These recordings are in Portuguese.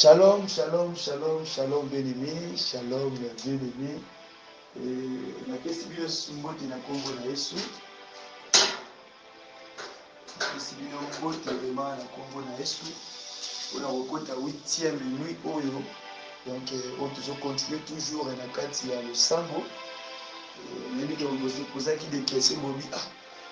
Shalom, shalom, shalom, shalom bien-aimé, shalom bien-aimé. Na pesi bino mbote na kombo na Yesu. Na pesi bino mbote vraiment na kombo na Yesu. On a rekota 8e nuit oyo. Donc on toujours continue toujours na kati ya losambo. Nani ke vous poser qui des questions bobi. Ah,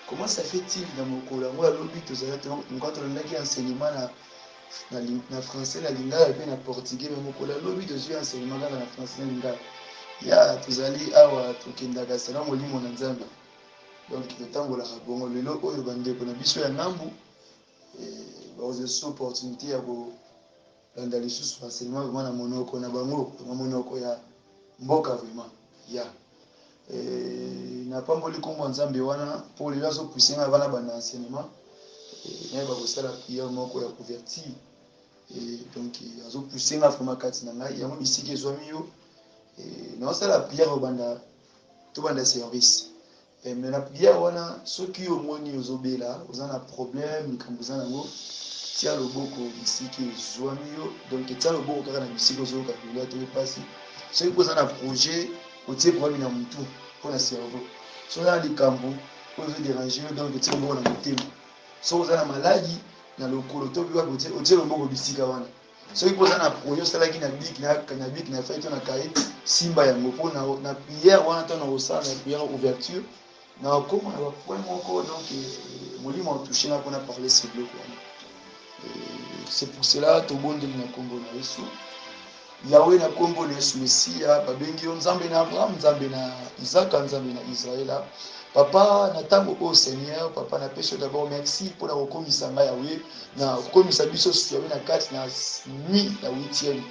comment ça fait-il dans mon cola moi lobi to zala quand on a qui enseignement na français na lingala et na portugais mais mokola lobi tozwi enseignement kaka na français na lingala ya tozali awa tokendaka sala molimo na nzambe donc totambolaka bongo lelo oyo bandeko na biso ya ngambu baoze su opportunité ya kolanda lisusu enseignement vraiment na monoko na bango na monoko ya mboka vraiment ya napamboli nkombo ya nzambe wana mpo lelo azopuisenga bana banda enseignement naye bakosala priere moko ya couverture donc azopuisenga vraimen kati na ngai yango bisiki ezwami yo naosala priere tobanda service mais na priere wana soki omoni ozobela oza na problème likambo eza nango tia loboko bisiki ezwami yo donc tia loboko kaka na bisiki ozoyoka kolia to epasi soki mpo oza na projet otie problème na motu mpona cerveau soki oza na likambo oyo ezoderange yo donc otie loboko na motema soki oza na maladi na lokolo to biwa otie loboko bisika wana soki mpo oza na projet osalaki na bik na fai to na kaye simba yango mpo na priere wana to na kosala na priere ouverture na okoma na bapoint moko donc molimo atouche nga mpona parler ce bloc wana c'est pour cela tobondeli na nkombo na Yesu yawe na nkombo na Yesu Mesia babengi yo nzambe na Abraham nzambe na Isaka nzambe na Israela papa na ntango oyo Seigneur papa napesi yo d'abord merci mpona kokomisa ngai yawe na kokomisa biso yawe na kati na nuit ya 8e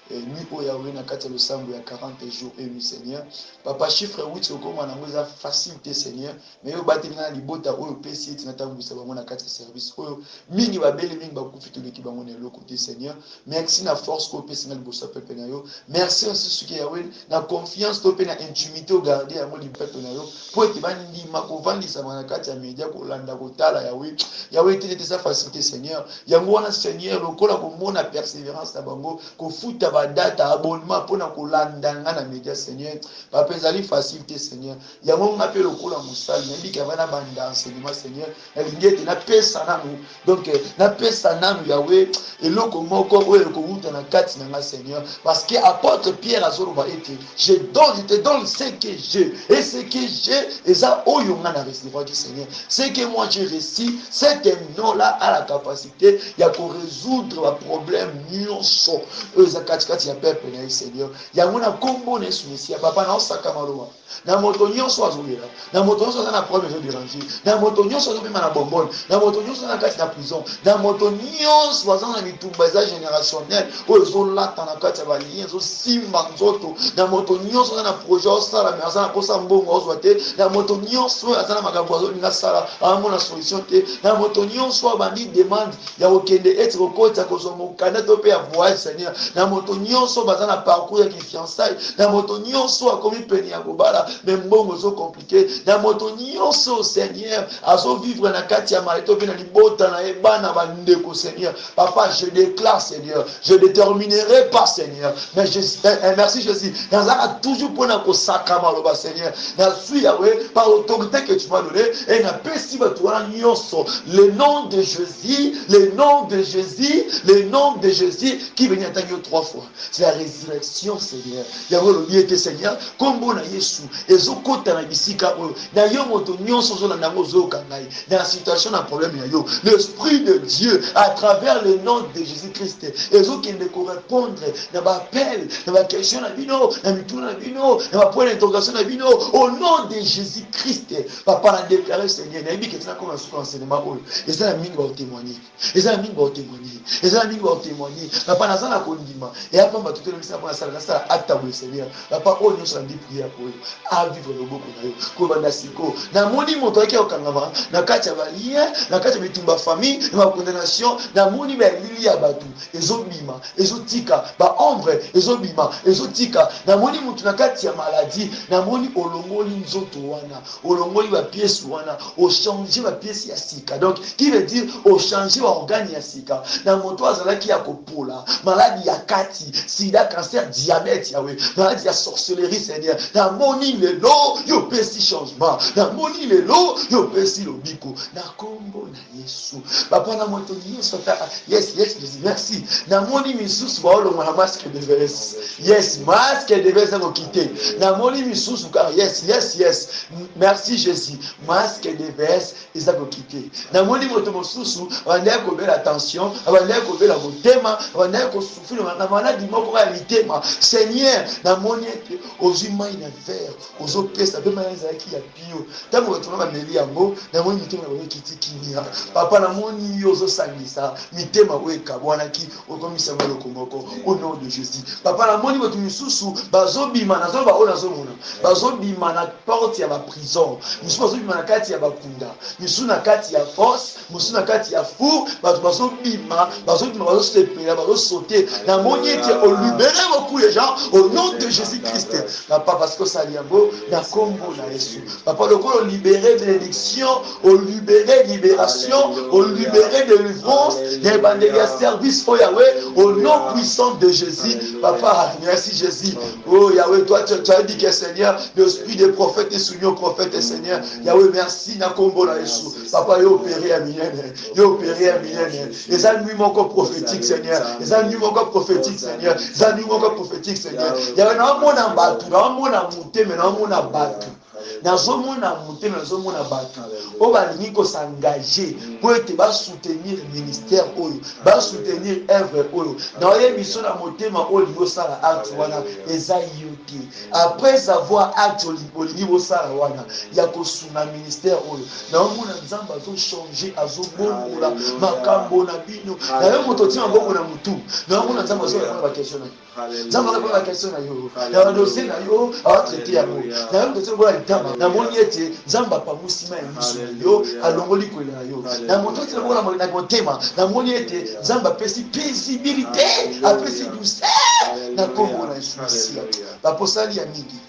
nuit oyo yawe na kati ya losambo ya 40 jours et nuit Seigneur papa chiffre 8 okoma nango eza facile te Seigneur mais yo bateli na libota oyo pesi eti natambwisa bango na kati ya service oyo mingi babeli mingi bakufi toleki bango na eloko te Seigneur merci na force oyo pesi nga liboso pepe na yo merci aussi soki yawe na confiance to pe na intimité ogarde yango lipepe na yo po ete bandima kovandisama na kati ya media kolanda kotala yawe ete eza facilité Seigneur yango wana Seigneur lokola komona persévérance na bango kofuta badata abonnement mpona kolanda nga na media Seigneur papa ezali facilité Seigneur yango nga mpe lokola mosali nayebiki ava na banda enseignement Seigneur nalingi ete napesa nanu donc napesa nanu yawe eloko moko oyo ekowuta na kati na nga Seigneur parce que apôtre Pierre azoloba ete je te donne ce que j'ai et ce que j'ai eza oyo nga na recevoir du Seigneur ce que moi j'ai reçu cet nom-là a la capacité ya korésoudre baproblème nyonso oyo eza katikati ya peuple na ye Seigneur yango na nkombo na Yesu Mesia papa naosaka maloba na moto nyonso azolela na moto nyonso aza na problème ezoderange na moto nyonso azopema na bombone na moto nyonso aza na kati na prison na moto nyonso aza na bitumba eza générationnel oyo ezolata na kati ya balien ezosimba nzoto na moto nyonso aza na projet osala me aza na posa mbongo ozwa te na moto nyonso oyo aza na makambo azolinga sala amona solution te na moto nyonso abandi demande ya kokende ete kokota kozwa mokanda to mpe ya voyage Seigneur na moto nyonso baza na parcours ya kifiançaille na moto nyonso akomi pene ya kobala me mbongo ezo compliqué na moto nyonso Seigneur azovivre na kati ya mali to mpe na libota na ye bana bandeko Seigneur papa je déclare Seigneur je déterminerai pas Seigneur mais merci Jésus nazaka toujours mpona kosaka maloba Seigneur nazwi yawe par l'autorité que tu m'as donné et napesi bato wana nyonso le nom de Jésus le nom de Jésus le nom de Jésus qui venait attendre 3 fois c'est la résurrection Seigneur yango lobi ete Seigneur kombo na Yesu ezokota na bisika oyo na yo moto nyonso ozolanda yango ozoyoka ngai na situation na problème ya yo l'esprit de Dieu à travers le nom de Jésus-Christ ezokende korépondre na bappel na baquestion na bino na mituna na bino na bapoint d'interrogation na bino au nom de Jésus-Christ papa na déclaré Seigneur nayebi ke tina koma suka enseignement oyo eza na mingi baotémoigner eza na mingi baotémoigner eza na mingi baotémoigner papa naza na kondima et après va tout le monde pour la salle acte au Seigneur papa on nous dit prière pour à vivre le beaucoup na yo ko banda siko na moni moto yake okangama na kati ya balie na kati ya bitumba famille na condamnation na moni ba lili ya batu ezobima ezotika ba ombre ezobima ezotika na moni mutu na kati ya maladie na moni olongoli nzoto wana olongoli ba pièce wana o changer ba pièce ya sika donc qui veut dire o changer ba organe ya sika na moto azalaki ya kopola maladie ya kati sida cancer diabète yawe maladie ya sorcellerie Seigneur na moni lelo yo pesi changement na moni lelo yo pesi lobiko na kombo na Yesu papa na moto nyonso yes merci na moni misusu baolonga na masque de verse yes masque de verse ko quitter na moni misusu car yes merci Jésus masque de verse eza ko quitter na moni moto mosusu banda ko bela attention banda ko bela motema banda ko souffrir na maladie moko ya mitema Seigneur na moni ete ozima ina ver ozopesa pe malanza yaki ya bio tango tuna ba meli yango na moni mitema na ko kiti kinia papa na moni ozosangisa mitema weka bwana ki okomisa maloko moko au nom de Jésus papa na moni moto misusu bazobima na zoba ona zomona bazobima na porte ya ba prison misusu bazobima na kati ya bakunda misusu na kati ya force misusu na kati ya fou bazobima bazosepela bazosote na moni ete o libérer beaucoup les gens au nom de Jésus Christ papa parce que ça liambo na kombo na Yesu papa le ko libérer bénédiction au libérer libération au libérer délivrance des bandeliers service au Yahweh au nom puissant de Jésus papa merci Jésus oh Yahweh toi tu as dit que Seigneur l'esprit des prophètes est soumis aux prophètes Seigneur Yahweh merci na kombo na Yesu papa yo opéré à mienne les ennuis moko prophétique Seigneur les ennuis moko prophétique Seigneur les ennuis moko prophétique Seigneur Yahweh na mona batu na mona muteme na mona batu nazomona muteme nazomona batu o balingi ko s'engager pour ete ba soutenir ministère oyo ba soutenir œuvre oyo na oyebiso na motema oyo bosala acte wana eza yote après avoir acte olingi bosala wana ya kosuna ministère oyo na omona nzambe azochanger azobongola makambo na bino na yo moto tima bongo na mutu na omona nzambe azorépondre ba question na nzambe azorépondre ba question na yo na dossier na yo atraiter yango na yo moto tima bongo na moni ete nzambe apamusima ya miso na yo alongoli kwela na yo na moto tina bongo na motema na moni ete nzambe apesi paisibilité apesi douceur na kombo na Yesu Masiya baposali ya mingi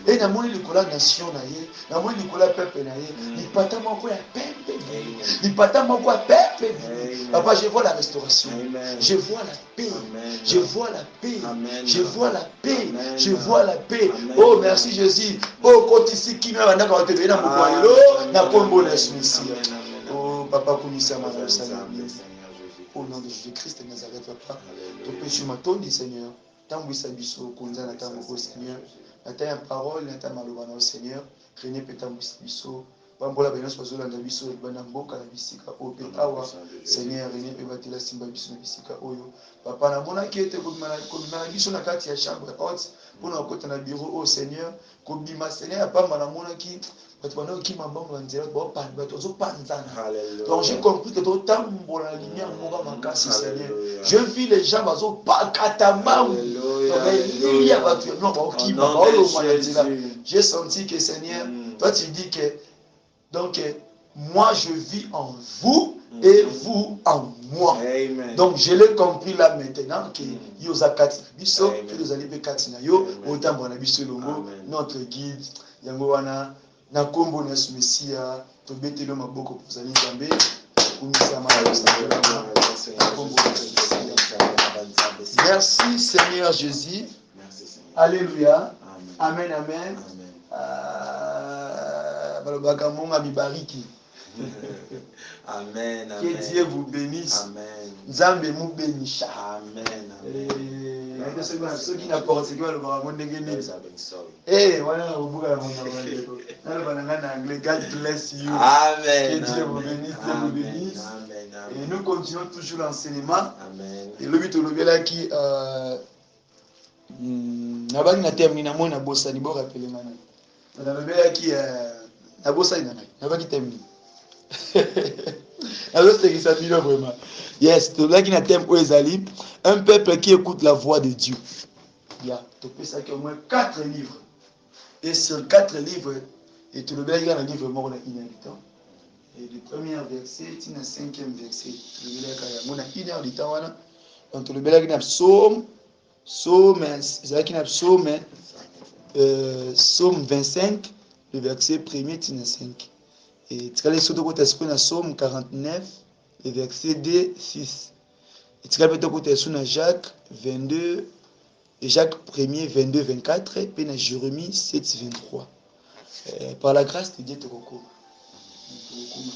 et na moni likola nation na ye na moni likola peuple na ye lipata moko ya peuple papa je vois la restauration je vois la paix je vois la paix oh merci Jésus oh kotisi kimia bandaka batebe na mokwailo na kombo na Yesu Masiya oh papa komisa mana salam au nom de Jésus-Christ de Nazareth papa to péché matondi Seigneur tambwisa biso konza na tango ko Seigneur na ta parole na ta maloba na Seigneur René petambwisa biso bambola bena swazolanda biso bana mboka na bisika ope awa Seigneur René pe batela simba biso na bisika oyo papa na mona ki ete kobima na biso na kati ya chambre haute pona okota na bureau au Seigneur kobima Seigneur pamba na mona ki bato bana ki mambongo nzela bato ozopanzana donc j'ai compris que tout tambola la lumière moko makasi Seigneur je vis les gens bazopakata mambo il y a bato non baokima baolongwa na nzela j'ai senti que Seigneur toi tu dis que donc moi je vis en vous et vous en moi. Amen. Donc je l'ai compris là maintenant que yoza kati biso que nous allons kati na yo otambo na biso longo notre guide yango wana na kombo na Yesu Mesiya to betelo maboko pozali nzambe kumisa mala merci Seigneur Jésus. Alléluia. Amen amen. Balobaka monga mibariki. Amen, amen. Que Dieu vous bénisse. Amen. Nzambe mu bénisha. Amen, amen. Ceux qui n'apportent ce qui va le voir, voilà, au bout de la anglais. God bless you. Amen. Que Dieu vous bénisse, Dieu vous bénisse. Et nous continuons toujours l'enseignement. Amen. Et le but de là qui nabaki na termine na mona bossa ni bo rappeler mana. Na le là qui na bossa ni nabaki termine. Alors c'est ça vraiment. Yes, to là qui n'a thème Oezali, un peuple qui écoute la voix de Dieu. Il y a ça qui au moins 4 livres. Et sur 4 livres, et tout le bien il y a un livre mort là inédit. Et le premier verset, il y a le 5e verset. Tout le bien il y a un temps là. Donc tout le bien il y a psaume, psaume 25, le verset 1er, il y a 5. Et tu as surtout côté Psaume 49, le verset 2, 6. Et tu as côté Jacques 22, Jacques 1er 22, 24, et puis Jérémie 7, 23. Par la grâce de Dieu, tu recours.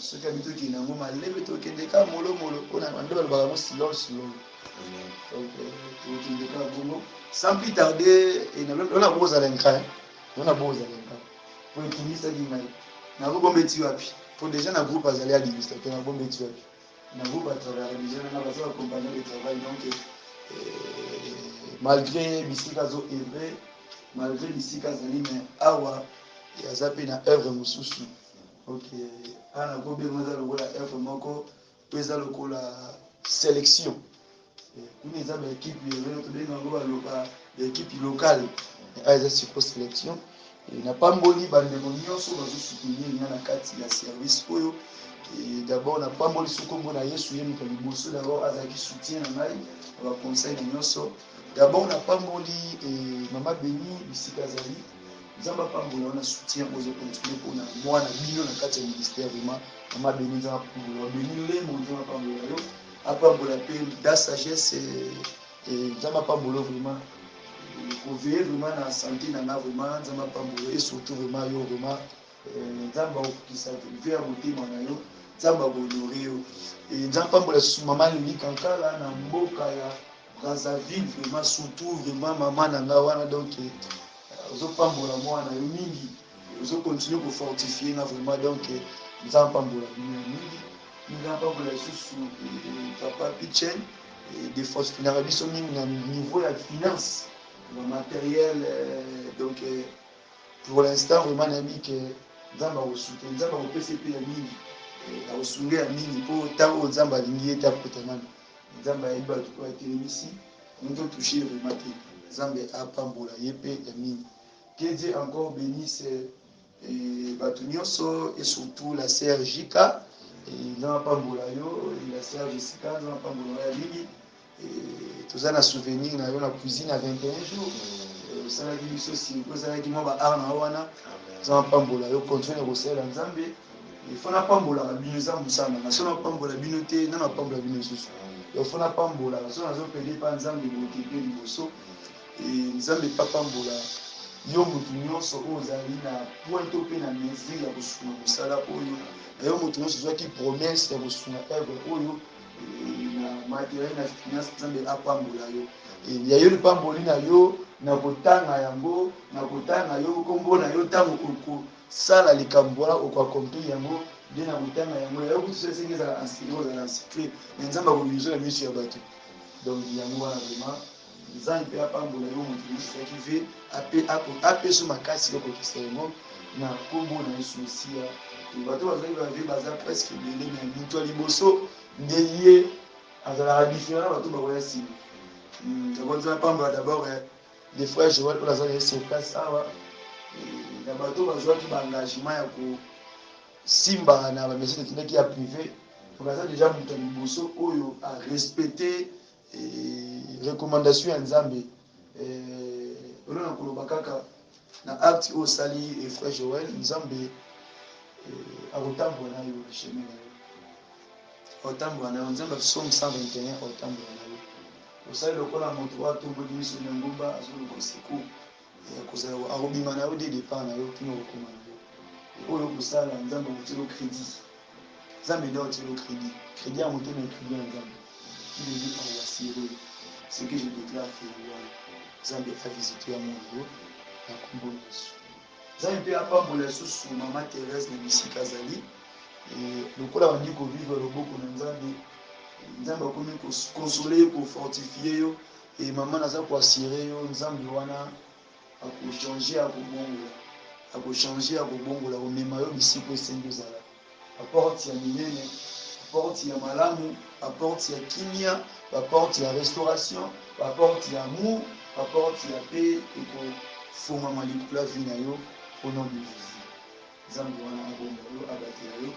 Ce qui a dit qu'il y a un moment, il y a un molo, on a un silence. Sans plus tarder, on a beau à l'encrier. On a beau à l'encrier. Pour écrire ça, il y a un bon métier. Pour déjà, un groupe à aller à l'administrateur, un bon métier. Un groupe à travers la religion, on a besoin d'accompagner le travail. Donc, malgré Bissikazo Hébreu, malgré Bissikazo mais Awa, il y a zappé une œuvre Moussoussou. Ok, on a besoin de l'œuvre Moko, puis la sélection. Nous avons l'équipe locale à la circonscription. Il n'a pas mboli bandeko nyonso bazo soutenir na kati ya service oyo. D'abord n'a pas mboli sukombo na Yesu ye muto liboso d'abord azaki soutien na ngai ba conseil nyonso. D'abord n'a pas mboli mama Béni bisika zali. Nzamba pambola na soutien ozo continuer pour na moi na bino na kati ya ministère vraiment mama Béni nzamba pambola Béni le mo nzamba pambola yo. Apambola pe da sagesse et nzamba pambola vraiment pour veiller vraiment na santé na nga vraiment nzamba pambola et surtout vraiment yo vraiment nzamba okisa vers motema na yo nzamba honorer yo et nzamba pambola sous maman Lili Kankala na mboka ya Brazzaville vraiment surtout vraiment maman na nga wana donc ozo pambola mwana yo mingi ozo continuer ko fortifier na vraiment donc nzamba pambola mingi. Nous avons pas sous papa Pichen des forces financières sont mis au niveau de la finance, le matériel. Donc pour l'instant, vraiment, on a mis que nous avons soutenu, nous avons PCP à mini, à soutenu à mini pour tant aux Zamba Lingi et Tapotaman. Zamba Iba tout a été ici, nous avons touché vraiment Zamba à Pambola, Yépé à mini. Que Dieu encore bénisse Batunioso et surtout la CRJK. Dans Pambola yo, la sœur Jessica, dans Pambola Lili, tout ça na souvenir na yo na cuisine à 21 jours. Ça la dit biso si ko ça la dit moi ba arna wana, dans Pambola yo continuer ko sela Nzambe. Il faut na Pambola bino za musana, na sona Pambola bino te, na Pambola bino susu. Il faut na Pambola, so na zo pele pa Nzambe ko kipe liboso. Et Nzambe pa Pambola yo mutu nyonso oyo ozali na point to mpe na mesure ya kosunga mosala oyo yo mutu nyonso ozwaki promese ya kosunga œuvre oyo na matériel na finance nzambe apambola yo ya yo lipamboli na yo na kotanga yango na kotanga yo kombo na yo ntango okosala likambo wana okoakomplir yango nde na kotanga yango ya yo kutu esenge ezala inscrit me nzambe akomiso na miso ya bato donc yango wana vraiment nzambe mpe apambola yo moto nyonso soki ve apesa makasi okokisa yango na kombo na yesu mesiya bato bazali bave baza presque ebele me moto ya liboso nde ye azalaka différent na bato bakoya nsima yango nzambe apambola d'abord des frères joel oyo azalaki sur place awa na bato bazwaki baengagement ya kosimba na bamesure etindaki ya privé donc aza déjà moto ya liboso oyo arespecte recommandation ya nzambe oyo na koloba kaka na acte oyo osali frère joel nzambe akotambola na yo chemin na yo akotambola na yo nzambe psaume 121 akotambola na yo osali lokola moto oyo atomboli miso na ngomba azoluka secour akobima na yo de départ na yo kino okokoma na yo oyo kosala nzambe akotiela crédit nzambe nde akotiela crédit crédit ya motema crédit ya nzambe il est dit par la Syrie ce que je déclare nzambe avisite ya mondo na kombo yesu nzambe mpe apambola lisusu mama Thérèse na bisika azali lokola bandi kovivre loboko na nzambe nzambe akomi kosole kofortifie yo mama naza koassire yo nzambe wana akochange akobongola komema yo bisika esengi ozala aporte ya minene baporte ya malamu, baporte ya kimia, baporte ya restauration, baporte ya amour, baporte ya mpe ekofungwama likolo ya vi na yo au nom de Jésus. Nzambe wana abonga yo abatela yo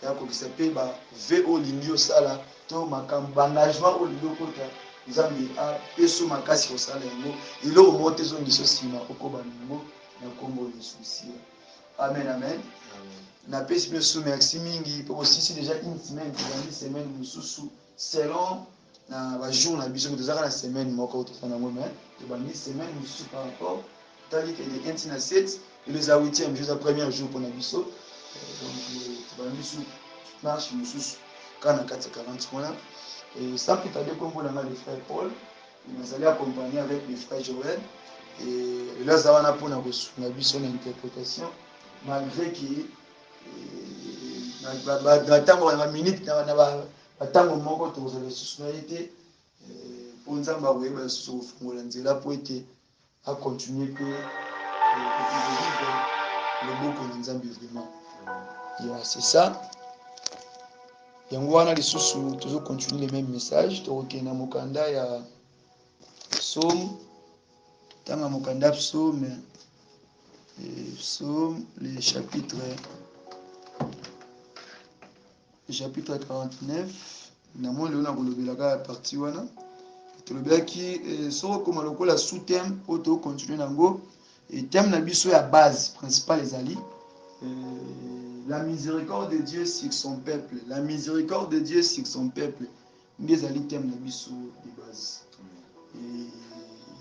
yakokisa mpe bave olingi osala to makambo baengagement olingi okota nzambe apeso makasi kosala yango eloko moko te ezongisa nsima okobana yango na nkombo ya Yesu Masiya. Amen, amen. Napesi biso merci mingi mpo kosisi deja une semaine tozali semaine mosusu selon na bajour na biso tozalaka na semaine moko tofanda yango me tobandi semaine mosusu par rapport totali ke de 1 na 7 elo eza 8e jour eza premier jour mpona biso donc tobandi su marche mosusu kaka na kati ya 40 wana sans plus tarder kombola nga le frère Paul nazali accompagné avec le frère Joël elo aza wana mpona kosunga biso na interprétation malgré que batango na baminute na batango moko tokozala lisusu na ye te mpo nzambe akoyeba lisusu kofungola nzela mpo ete acontinue mpe kovive loboko na nzambe vraiment ya c'est ça yango wana lisusu tozocontinue le même message tokokende na mokanda ya psaume tanga mokanda psaume le chapitre 49 namoni lelo na kolobelaka ya parti wana tolobelaki soki okoma lokola sous thème oyo tokocontinue nango thème na biso ya base principale ezali la miséricorde de Dieu sur son peuple, la miséricorde de Dieu sur son peuple nde ezali thème na biso de base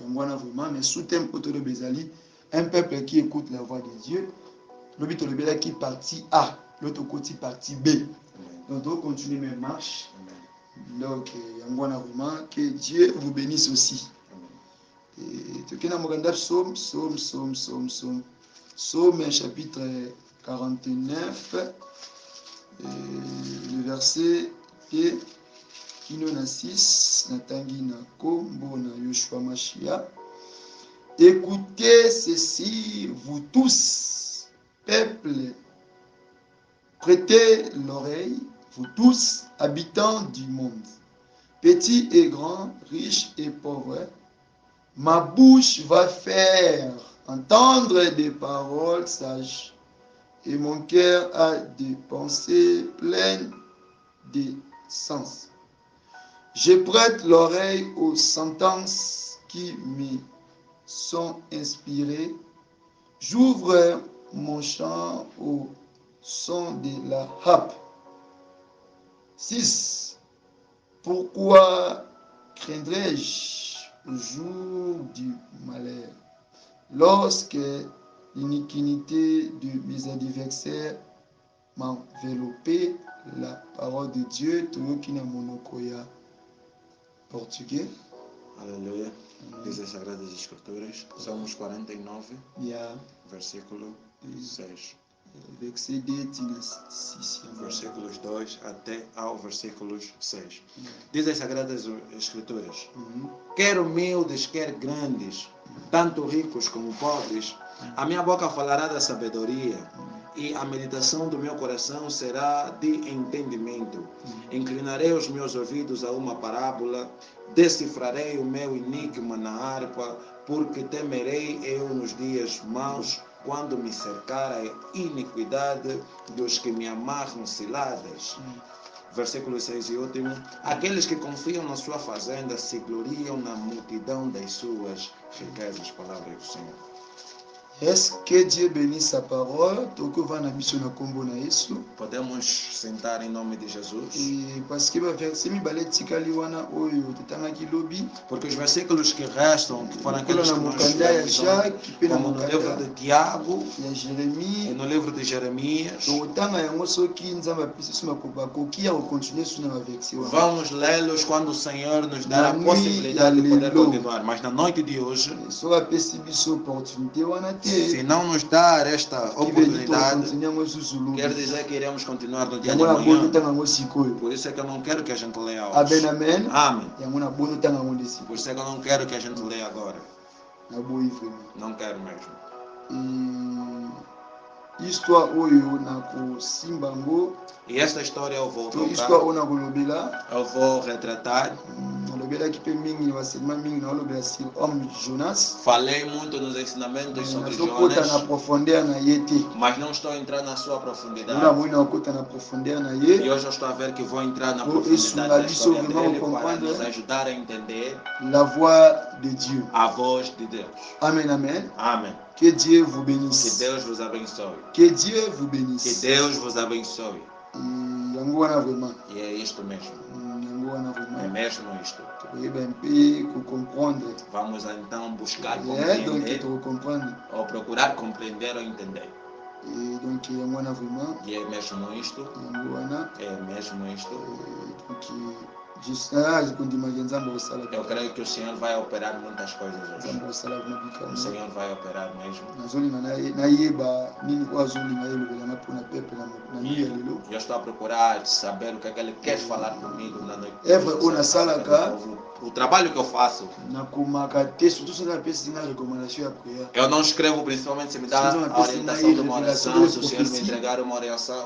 yango wana vraiment mais sous thème oyo toloba ezali un peuple qui écoute la voix de Dieu lobi tolobelaki partie A l'autre côté partie B donc on continue mes marches donc yango wana vraiment que Dieu vous bénisse aussi tokenda mokanda psaume chapitre 49 le verset et kino na 6 natangi na kombo na Yoshua Mashiach. Écoutez ceci, vous tous, peuple, prêtez l'oreille, vous tous, habitants du monde, petits et grands, riches et pauvres. Ma bouche va faire entendre des paroles sages, et mon cœur a des pensées pleines de sens. Je prête l'oreille aux sentences qui me sont inspirées. J'ouvre mon champ au son de la harpe. 6. Pourquoi craindrais-je au jour du malheur, lorsque l'iniquité de mes adversaires m'enveloppait? La parole de Dieu, Toyokina Monokoya, portugais. Aleluia. Diz as Sagradas Escrituras, Salmos 49, versículo 6. Verset 6. Versículos 2 até ao versículos 6. Diz as Sagradas Escrituras: quer humildes, quer grandes, tanto ricos como pobres, a minha boca falará da sabedoria, e a meditação do meu coração será de entendimento. Inclinarei os meus ouvidos a uma parábola, decifrarei o meu enigma na harpa, porque temerei eu nos dias maus, quando me cercar a iniquidade dos que me amarram ciladas. Versículo 6 e último: aqueles que confiam na sua fazenda se gloriam na multidão das suas riquezas. Palavra do Senhor. Est-ce que Dieu bénisse sa parole? Podemos sentar em nome de Jesus. Porque os versículos que restam, que foram aqueles que nós lemos ontem, como no livro de Tiago e no livro de Jeremias, vamos lê-los quando o Senhor nos dar a possibilidade de poder continuar. Mas na noite de hoje, se não nos dar esta oportunidade, quer dizer que iremos continuar no dia de amanhã. Por isso é que eu não quero que a gente leia hoje. Amém. Por isso é que eu não quero que a gente leia agora. Não quero mesmo. histoire oyo na kosimba ngo E esta história eu vou to histoire tocar, oyo na kolobela eu vou retratar. nalobelaki mpe mingi na baselema mingi na olobela sur homme Jonas. Falei muito nos ensinamentos sobre nazokota na Jonas, profondeur na ye te mas não estou entrando na sua ona profundidade. moi nakota na profondeur na E ye hoje eu estou a ver que vou entrar na Pour profundidade da isso, história vraiment, dele para comprendre nos ajudar a entender la voix de Dieu. a voz de Deus. Amen, amen. Amém. Que Dieu vous Que bénisse. Deus vos abençoe. Que Dieu vous Que bénisse. Deus vos abençoe. Yango wana vraiment. E é isto mesmo. Yango wana É vraiment. mesmo isto. tokoyeba mpe comprendre. Vamos então buscar Donc compreender, tokocomprendre. ou procurar compreender ou entender. Donc yango wana vraiment. E é mesmo isto. Yango wana. É mesmo isto. Donc kondimaki nzambe osala. Eu creio que o Senhor vai operar muitas coisas hoje. nzambe osala mabika. O Senhor vai operar mesmo. nazolinga nayeba nini oyo azolinga yelobelanga mpona pepe na nuit ya lelo. Eu estou a procurar saber o que é que Ele quer falar comigo na noite. Eve oyo nasalaka O trabalho que eu faço, nakomaka te surtout soki napesi nga recommandation ya prière. eu não escrevo principalmente se me dá a orientação de uma oração, se o Senhor me entregar uma oração,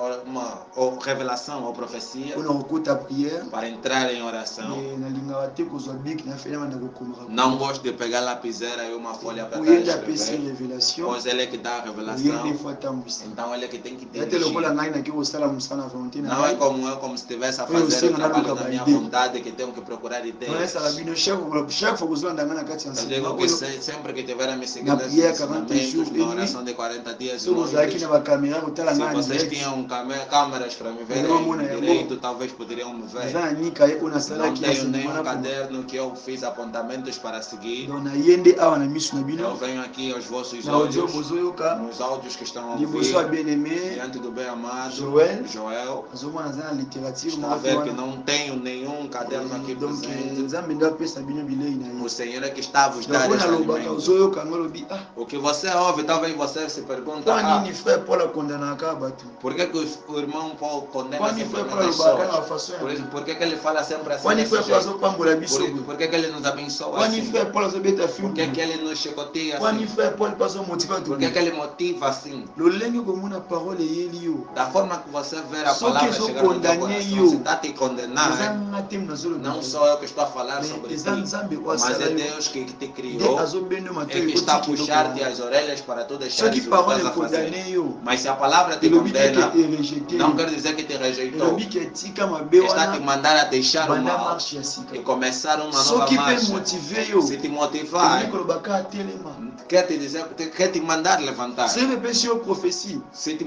ou revelação ou profecia mpona kokota prière. para entrar em oração. nalingaka te kozwa bik na fele manda kokomaka. Não gosto de pegar lapiseira e uma folha para oyende apesi escrever, révélation. pois Ele é que dá a oyende revelação, fo atambwisa. então Ele é que tem que ya te lokola dirigir. ngai naki kosala mosala na volonté na Não é ngai. como eu, como se estivesse a Eu fazer sei, o trabalho nunca da vai minha ver. vontade, que tenho que procurar ideias. oyesaka bino chaque fois kozolanda ngai na kati ya Eu digo que enseignement sempre que tiverem me na seguindo nesses prière 40 jours ensinamentos, et na nuit. oração de 40 dias e soki ozalaki noites, na bacaméra kotala se ngai en vocês direct. tinham câmeras para me verem direito, talvez poderiam me ver. eza na nika ye oyo Não nasalaki tenho nenhum enseignement na caderno que eu fiz apontamentos para seguir. donc naye nde awa na miso na Eu bino venho aqui aos vossos na audio olhos, bozoyoka nos áudios que estão a liboso ya ouvir, bien-aimé diante do bem-amado Joel. Joel. azomona aza na littérature Está a moko ver que wana. não tenho nenhum caderno aqui donc presente. nzambe nde apesa bino bilei na O ye Senhor é que está a vos donc dar oyo este nalobaka alimento. ozoyoka ngo olobi O que você ouve, talvez você se pergunta, mpo nini frère paul akondanaka bato por que, que o irmão Paulo condena mpo nini sempre frère paul as alobaka na pessoas? bafaçon ya Por que, que ele fala sempre assim? mpo nini desse frère paul jeito? azopambola biso Por que, que ele nos abençoa mpo nini assim? frère paul azobeta Por filme que, que ele nos chicoteia mpo nini assim? frère paul mpo azomotiva Por que, que ele motiva assim? lolenge komona parole eyeli yo Da forma que você vê a Só palavra que eu chegar no teu condenei coração, eu. se está a te eza condenar, nga te nazolobi não sou eu que estou a falar sobre ti, eza nzambe oyo mas asala é yo Deus que te nde criou, azobende é matoi que está a ekotiki puxar-te eloko as orelhas para tu deixar soki o que parole estás a fazer. ekondane yo Mas se a palavra te elobi te condena, ke erejete não quer dizer que te rejeitou. elobi ke etika mabe Está a te wana mandar a deixar o banda mal marche ya sika e começar uma nova soki mpe marcha. motive yo Se te motivar, elobi kolobaka atelema quer te dizer, quer te mandar levantar. soki epesi yo prophesie Se te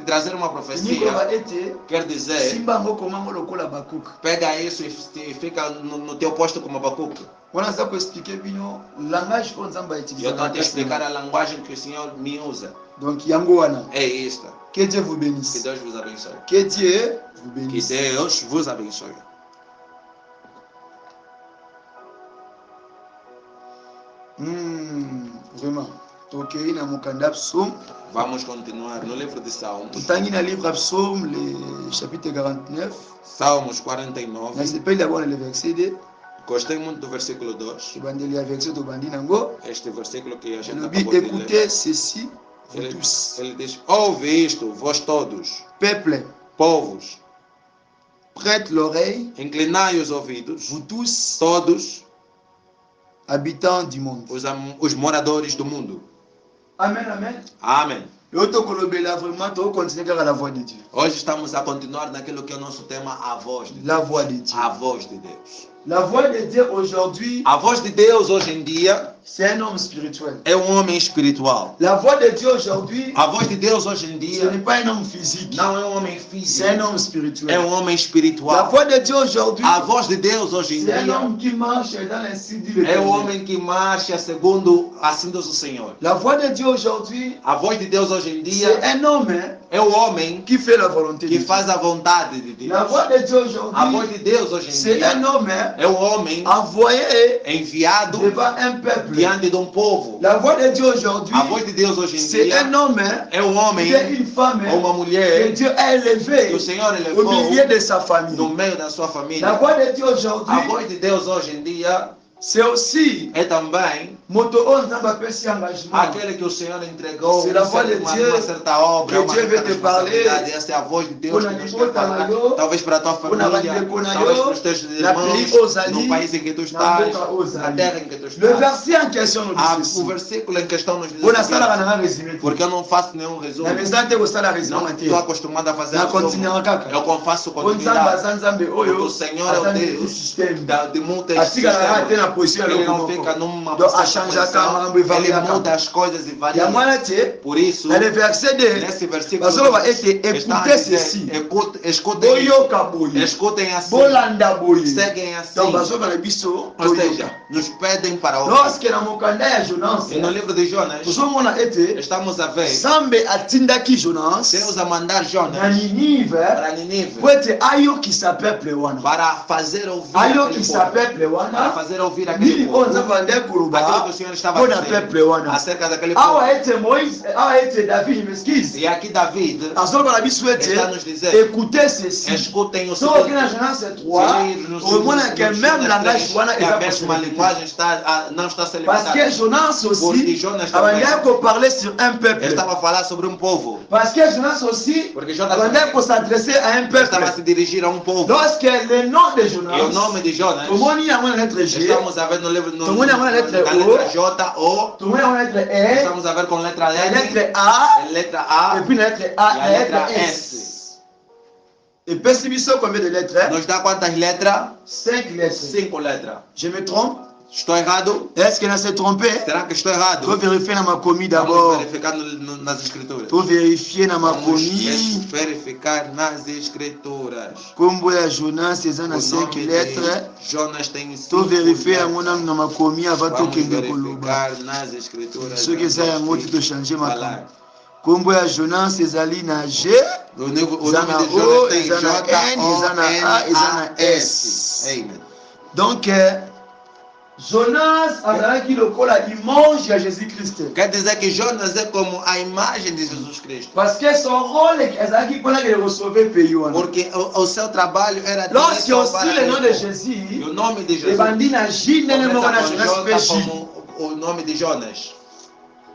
trazer uma elingi profecia, koloba ete quer dizer, simba yango komango lokola bakuka pega isso e fica no teu posto como Abacuque. wana aza koexplike bino langage oyo nzambe Eu estou autilisaka a te explicar a linguagem que o Senhor me usa. donc yango wana É isto. que Dieu vous Que bénisse Deus vos abençoe. que Dieu vous Que bénisse Deus vos abençoe. Vraiment tokei na mokanda ya psaume Vamos continuar no livro de Salmos. totangi na livre ya psaume le chapitre 49 Salmos 49. nasepeli d'abord na le verset 2 Gostei muito do versículo 2. ebandeli ya verset tobandi nango Este versículo que a gente elobi acabou de ler. écoutez ceci vous Ele, tous ele diz: ouve isto, vós todos, peuple povos, prête l'oreille inclinai os ouvidos, vous tous todos habitants du monde os moradores do mundo. amen amen Amém. yo tokolobela vraiment tokocontinue kaka la voix de Dieu Hoje estamos a continuar naquilo que é o nosso tema, a voz de Deus. la voix de Dieu A voz de Deus. la voix de Dieu aujourd'hui A voz de Deus hoje em dia c'est un homme spirituel é um homem espiritual. la voix de Dieu aujourd'hui A voz de Deus hoje em ce dia n'est pas un homme physique não é um homem c'est físico, un homme é spirituel um homem la espiritual. voix de Dieu aujourd'hui A voz de Deus hoje em c'est un dia homme qui marche dans l'insigne de é um l'Éternel. homem que marcha segundo assim do Senhor. La voix de Dieu aujourd'hui A voz de Deus hoje em c'est dia un homme é o homem qui fait la volonté de que Dieu. faz a vontade de Deus. La voix de Dieu A voz aujourd'hui de Deus hoje em c'est un dia homme é o homem envoyé enviado devant un peuple. diante de um povo. La voix de Dieu aujourd'hui A voz de Deus hoje em c'est un dia homme é um homem et une femme ou uma que mulher Dieu a élevé que o Senhor au elevou milieu de sa famille. no meio da sua La família. voix de Dieu A aujourd'hui voz de Deus hoje em dia C'est aussi é também moto on nzamba pesi engagement. aquele que o Senhor entregou C'est la voix de uma Dieu certa obra, que uma Dieu certa veut te parler. responsabilidade. Essa é a voz de Deus que nos quer falar. Talvez para a tua família, talvez para os teus irmãos, no país em que tu estás, na terra em que tu Le estás. verset en question nous dit O ceci. versículo em questão nos diz Bona o sala seguinte, bana résumé. porque eu não faço nenhum resumo. Na verdade eu sala Não résumé estou acostumado a fazer na resumo. continuer kaka. Eu faço Nzamba continuidade. zanzambe Porque oyo o Senhor é o Deus système. de muitas Atika na sistemas. te na position Ele não lokomoko. fica numa Donc a certa changer posição, kama ele varia muda kama. as coisas e Ya varia. mwana te Por isso, dans le verset 2 nesse versículo, basolo ba ete está a écoutez dizer, ceci. escutem isso, Boyoka boye. escutem assim, Bolanda boye. seguem assim. Donc basolo ba biso Ou seja, toyoka. nos pedem para ouvir. Lorsque na mokanda ya Jonas, E no livro de Jonas, tozomona ete estamos a ver Zambe atindaki Jonas Deus a mandar na Jonas Ninive para Nínive po ete ayokisa peuple wana. para fazer ouvir aquele Ayokisa povo, peuple para wana. fazer ouvir aquele Nini povo, oyo Nzambe ande aquilo que koloba o Senhor estava mpona a peuple dizer wana. acerca daquele povo. Awa ete Moïse, awa ete David, m'excuse. E aqui David Azoloba na biso ete está nos dizendo, écoutez ceci. escutem o So okei na seguinte. Genèse 3, omona que même langage wana que a eza mesma possible. linguagem não está sendo Parce que Jonas Porque aussi Jonas também abandaki parler sur un peuple. estava a falar sobre um povo. Parce que Jonas aussi Porque Jonas abandaki s'adresser à un estava a peuple. se dirigir a um povo. Lorsque le nom de E o Jonas, nome de Jonas, tomoni yango na lettre G, estamos a ver no livro tomoni yango na lettre na O, letra J, O, tomoni yango na lettre E, estamos a ver com letra la L, lettre A, letra A et puis la lettre e A, a la letra lettre S. S. Et puis biso combien de lettres? Nos dá quantas letras? 5 lettres. 5 letras. Je me trompe? Estou errado? Est-ce que s'est trompé? Será que estou errado? Faut vérifier dans ma commis Vamos d'abord. verificar nas escrituras. Faut vérifier dans ma Vamos commis. verificar nas escrituras. Combo ya Jonas, c'est dans O 5 nome lettres. de Jonas tem 5 Faut vérifier letras. dans ma commis avant de Vamos kende koloba. verificar nas escrituras. Ce que ça a moti to changer ma falar. Combo ya Jonas, ezali na G. O nome de Zana Jonas O, tem Zana N, Zana A, Zana S. Amen. Donc, Jonas azalaki lokola image ya Jésus-Christ. Quer dizer que Jonas é como a imagem de Jesus Cristo. Parce que son rôle ezalaki mpona que recever pays wana. Porque o seu trabalho era de Lorsque aussi salvar le nom de aquele povo. Jésus, E o nome de Jesus ebandi na J ndenge moko na Jonas mpe começa com J. J como o nome de Jonas.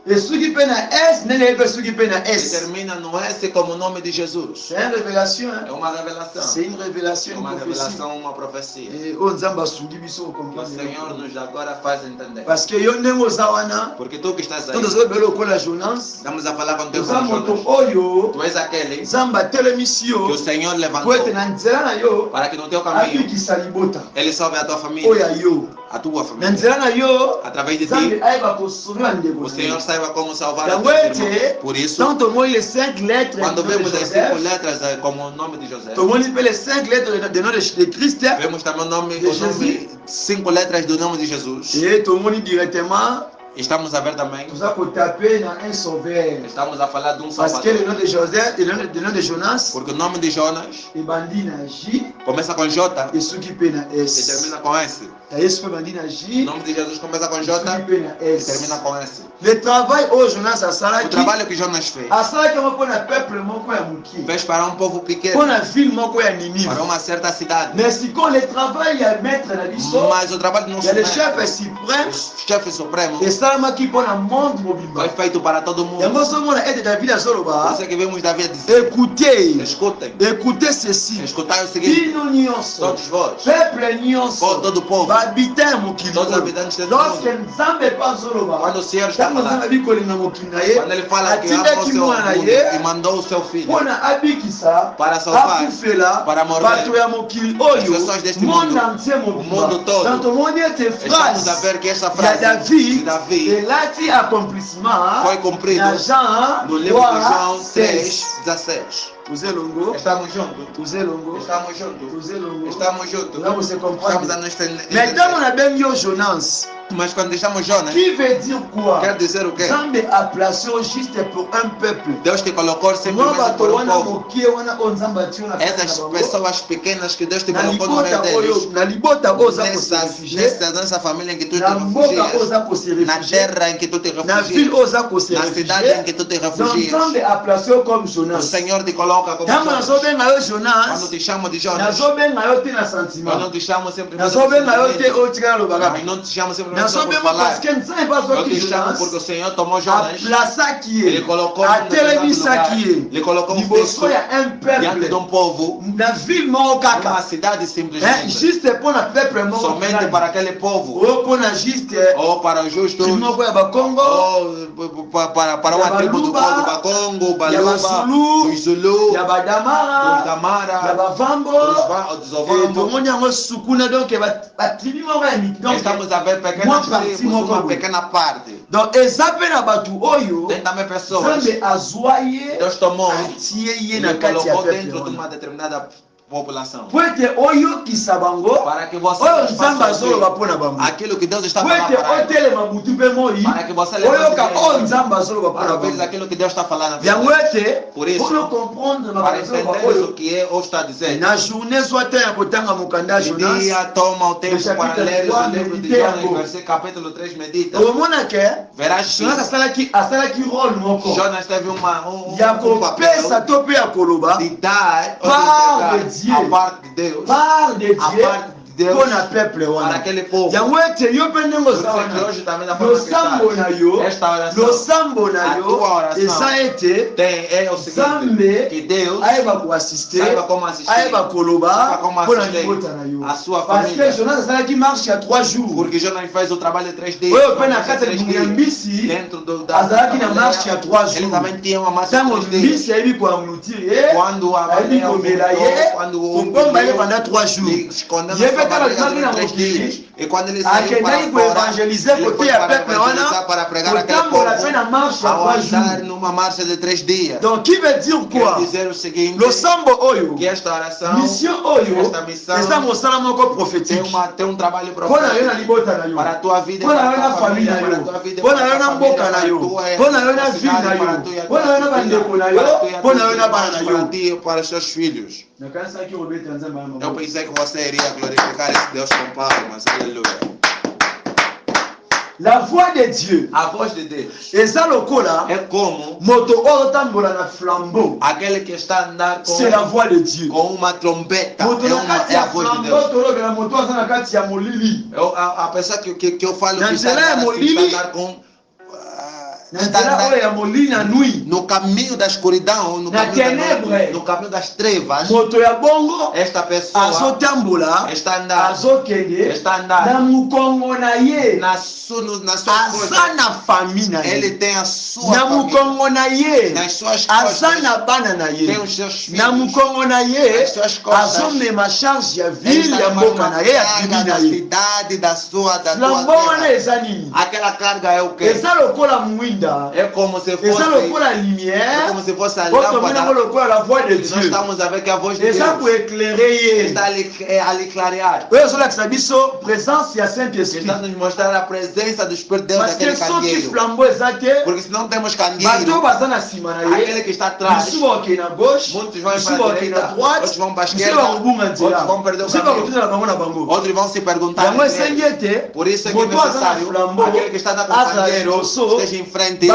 esuki mpe na S ndenge mpe esuki mpe na E S. termina no S como o nome de Jesus. C'est une révélation. É uma revelação. C'est une révélation, É une uma prophétie. revelação, uma profecia. Et oyo Nzambe asungi biso O comprendre. Senhor nos agora faz entender. Parce que yo ndenge oza wana, Porque tu que estás aí, to tozobela lokola Jonas, estamos a falar com teu oza irmão moto Jonas. oyo Tu és aquele Nzambe atelemisi que o yo Senhor po levantou ete na nzela na yo para que no teu caminho abikisa libota Ele salve a tua oyo família, ya yo. a tua Na família. nzela na yo Através de Nzambe ti, ayeba kosola ndeko o na Senhor yo. saiba como salvar a Yango teus irmãos. ete Por isso, tant tomoni les 5 lettres quando du nom de vemos as 5 Joseph, letras como o nome de José, tomoni mpe les 5 lettres de nom de Christ, vemos também o nome, Jesus. 5 letras do nome de Jesus. et tomoni directement Estamos a ver também, toza kotape na un sauveur. estamos a falar de um Parce que Salvador. le nom de Joseph, le nom de Jonas, Porque o nome de Jonas ebandi na J, começa com J esuki mpe na e S. termina com S. Ya Yesu mpe ebandi na O J, nome de Jesus começa com esuki J mpe na e S. termina com S. Le travail oyo Jonas O asalaki, trabalho que Jonas fez, asalaki yango mpo na peuple moko ya mokie, fez para um povo mpo pequeno, na ville moko ya Ninive. para uma certa cidade. Mais sikoyo le travail ya maître na biso, Mas o trabalho do nosso ya le mestre, chef suprême, o chefe supremo, esalamaki mpo na monde mobimba. foi feito para todo mundo. Yango ozomona ete David Por azoloba, isso é que vemos Davi dizer: écoutez, escutem, écoutez ceci, escutai o seguinte, bino nyonso, todos vós, peuple nyonso, todo o povo, bahabitant ya mokili todos os oyo. habitantes desse Lorsque mundo, Nzambe mpe azoloba, quando o Senhor está ntango Nzambe falando, abikolinga mokili na ye, quando ele fala que amou o atindaki seu mwana na mundo ye e mandou o seu filho mpo na abikisa, para salvar, akufela para morrer bato ya mokili as oyo, pessoas deste monde mundo, entier o mobimba. mundo todo. Donc tomoni ete Estamos a phrase ver que esta ya frase de David Davi elati accomplissement foi cumprido na Jean no livro de João 3:16. 3:16. Tuze longo, Estamos juntos. tuze longo, Estamos juntos. tuze longo. Estamos juntos. Là, vous se Estamos a comprendre. nos entender. Mais ntango nabengi yo Jonas, Mas quando deixamos Jonas, qui veut dire quoi? quer dizer o quê? Zambe a placé au juste pour un peuple. Deus te colocou simplesmente por um povo. Essas Essas pessoas pequenas que Deus te colocou no meio deles, nessa família em que tu te refugias, na terra em que tu te refugias, na cidade em que tu te refugias, o Senhor te coloca como Jonas. Quando te chamo de Jonas, eu não te chamo simplesmente não te chamo simplesmente só por falar. Eu te chamo porque o Senhor tomou Jonas, Ele colocou Ele colocou um texto diante de um povo, numa cidade simplesmente, somente para aquele povo, ou para os justos, ou para uma tribo do povo do Bakongo, Baluba, dos Zulu, dos Damara, dos Ovambo. Estamos a ver pequenas tribos, uma pequena parte. Tem também pessoas Deus tomou e colocou dentro de uma determinada população. Para que você aquilo que Deus está falando para que você levante para ver aquilo que Deus está falando. Por isso, para entender o que eu estou a dizer, dia toma o tempo para ler o livro de Jonas, versículo capítulo 3, medita. Verás que Jonas teve um papel de dar a parte de Deus, para aquele povo. Hoje também na forma que esta oração, a tua oração é o seguinte, que Deus saiba como assistir, saiba como assistir a sua família. Porque Jonas fez o trabalho de 3 dias. Dentro da ele também tinha uma marcha de 3 dias. Quando a baleia quando o escondeu na sua barriga 3 dias. E quando ele saiu para evangelizar, para pregar aquele povo, ao andar numa marcha de 3 dias. Donc, qui veut dire quoi? Quer dizer o seguinte, que esta oração, esta missão, tem um trabalho profético para a tua vida, para a tua família, para a tua vida, para a tua cidade, para ti e para os seus filhos. Eu pensei que você iria glorificar esse Deus com palmas. Aleluia. La voix de Dieu, a voz de Deus, é como aquele que está a andar com uma trombeta, é a voz de Deus. A pessoa que eu falo que está a andar com no caminho da escuridão, no caminho das trevas, esta pessoa está a andar na sua coisa. Ele tem a sua família, nas suas costas tem os seus filhos, nas suas costas ele está a carga da cidade, da tua terra. Aquela carga é o que? É como se fosse a lâmpada. Nós estamos a ver que a voz de Deus está a lhe clarear. Está a nos mostrar a presença do Espírito de Deus naquele candeeiro. Porque se não temos candeeiro, aquele que está atrás, muitos vão para a direita, outros vão para a esquerda, outros vão perder o caminho, outros vão se perguntar. Por isso é que é necessário aquele que está com o candeeiro esteja em frente, que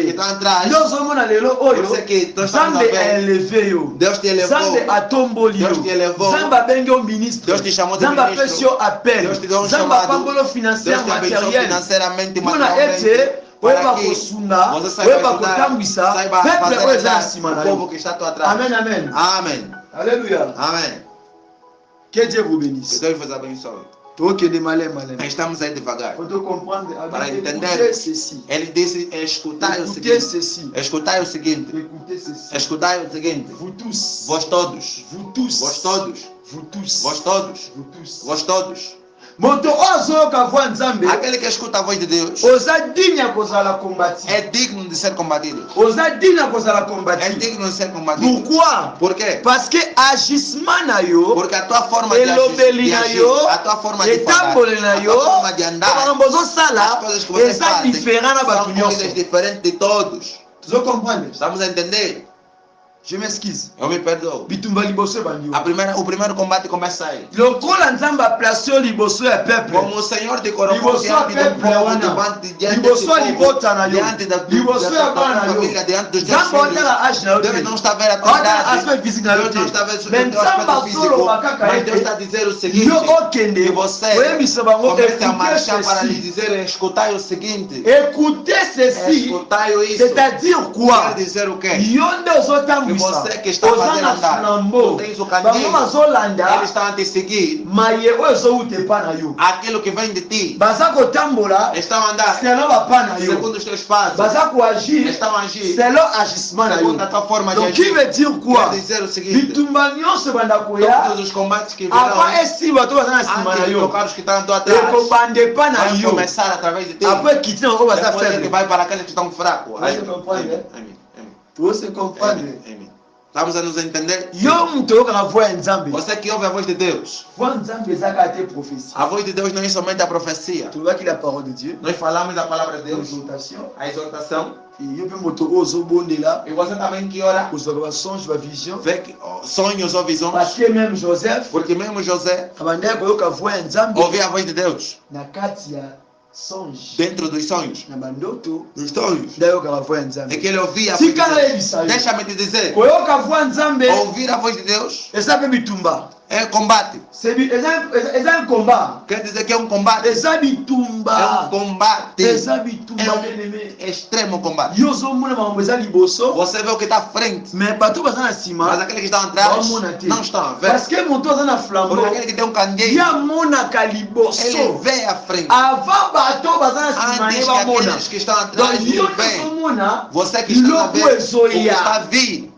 está atrás. Por isso é que nós estamos a ver. Deus te elevou. Deus te elevou. Deus te chamou de ministro. Deus te deu um chamado. Deus te abençoou financeiramente, materialmente, para que você saiba fazer o povo que está atrás. Amen. Amém. Aleluia. Amém. Que Dieu vous bénisse. Que Deus vos abençoe. Estamos aí devagar. Para entender, ele disse: escutai o seguinte. Escutai o seguinte. Escutai o seguinte. Vós todos. Vós todos. Vós todos. Vós todos. Vós todos. moto ozoyoka voix nzambe aquele que escuta a voz de Deus oza digne kozala combati é digno de ser combatido. oza digne kozala É combati digno de ser combatido. pourquoi Por quê? parce que agissement na yo Porque a tua forma de elobeli na agir, yo a tua forma de falar, etamboli na a yo tua forma de andar, makambo as ozosala coisas que você eza faz différent na bato são nyonso coisas diferentes de todos. tozocomprendre Estamos a entender? je m'excuse Eu me perdoo. bitumba liboso ebandi yo O primeiro combate começa aí. lokola nzambe aplace yo liboso ya peuple Como o Senhor te colocou liboso ya diante do peuple povo, wana diante desse liboso ya povo, libota na yo diante da liboso ya bana na yo família, diante dos teus nzambe filhos. otala age na yo Deus te não está a ver a tua otala idade. aspect physique na yo Deus não te está a ver o mais teu nzambe aspecto físico. azoloba kaka Mas Deus ete está a dizer o seguinte: yo okende que você oyebisa bango comece a marchar para lhe écoutez dizer, escutai o seguinte. écoutez ceci Escutai isso. c'est-à-dire quoi Quer dizer o quê? yo nde Que ozotambwisa você que está oza fazendo na andar, flambeau tu tens o bango candeeiro, bazolanda eles estão a te seguir, maye oyo ezowuta epa na yo aquilo que vem de ti, baza kotambola estão a andar selon bapa na yo segundo os teus passos, baza koagir estão a agir selon agissement na yo segundo a tua forma de donc qui agir. veut dire quoi Quer dizer o seguinte: bitumba nyonso ebanda koya todos os combates que virão, avant esimba to baza na nsima na antes de yo tocar os que estão à tua trás, ekobanda epa na vai yo começar através de ti. après kiti na bango baza Depois ele faible vai para aqueles que estão fracos. Você compreende, né? Amém. Amém. você comprendre Amém. Amém. Estamos a nos entender? yo mutu oyokaka voix ya nzambe Você que ouve a voz de Deus, voix nzambe ezaka te prophétie a voz de Deus não é somente a profecia. tolobaki la parole de dieu Nós falamos da palavra de Deus, exaltation a exortação, yo mpe moto oyo ozobondela e você também que ora, kozwaka basonge bavision vê que, sonhos ou visões, parce que même joseph porque mesmo José abandaki koyoka voix ya nzambe ouvia a voz de Deus na kati ya songe dentro dos sonhos. na bandoto Dos sonhos. nde ayokaka voix ya É nzambe que ele ouvia a voz de tika Deus. nayebisa yo Deixa-me te dizer, koyoka voix ya nzambe ouvir a voz de Deus eza mpe bitumba é combate. eza un combat Quer dizer que é um combate. eza É um bitumba combate. eza bitumba É bien-aimé um extremo combate. yo ozomona makambo eza liboso Você vê o que está à frente, mais bato baza na mas nsima aqueles que estão atrás baomona te não estão a ver. parce que moto aza na Porque flambeau aquele que tem um candeeiro, ye amonaka liboso ele vê à frente. avant bato baza na nsima Antes ye que bamona aqueles que estão donc atrás yo não veem. tozomona Você que está a biloko ver o que está a ezoya vir.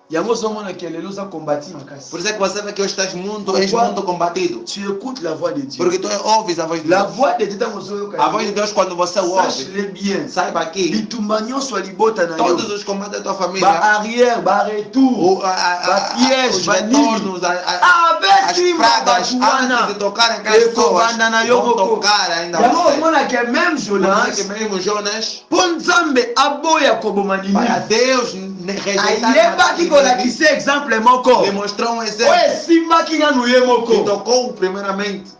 yango ozomona ke lelo oza kombati makasi Por isso é que você vê que hoje és muito combatido. tu écoutes la voix de Dieu Porque tu ouves a voz de la Deus. voix de Dieu ntango ozoyoka A voz de Deus, quando você ouve, sache-le bien saiba que bitumba nyonso ya libota na todos yo os combates da tua família, baarrière baretour bapiège os banini retornos, as abesimba pragas, bato antes de wana tocarem aquelas pessoas, ekobanda na yo vão moko tocar ainda yango você. omona ke même Por isso jonas que mesmo Jonas, mpo nzambe aboya koboma para ninive Deus ayebaki kolakisa exemple moko ele mostrou um oyo exemplo esimbaki nanu ye que moko tocou primeiramente.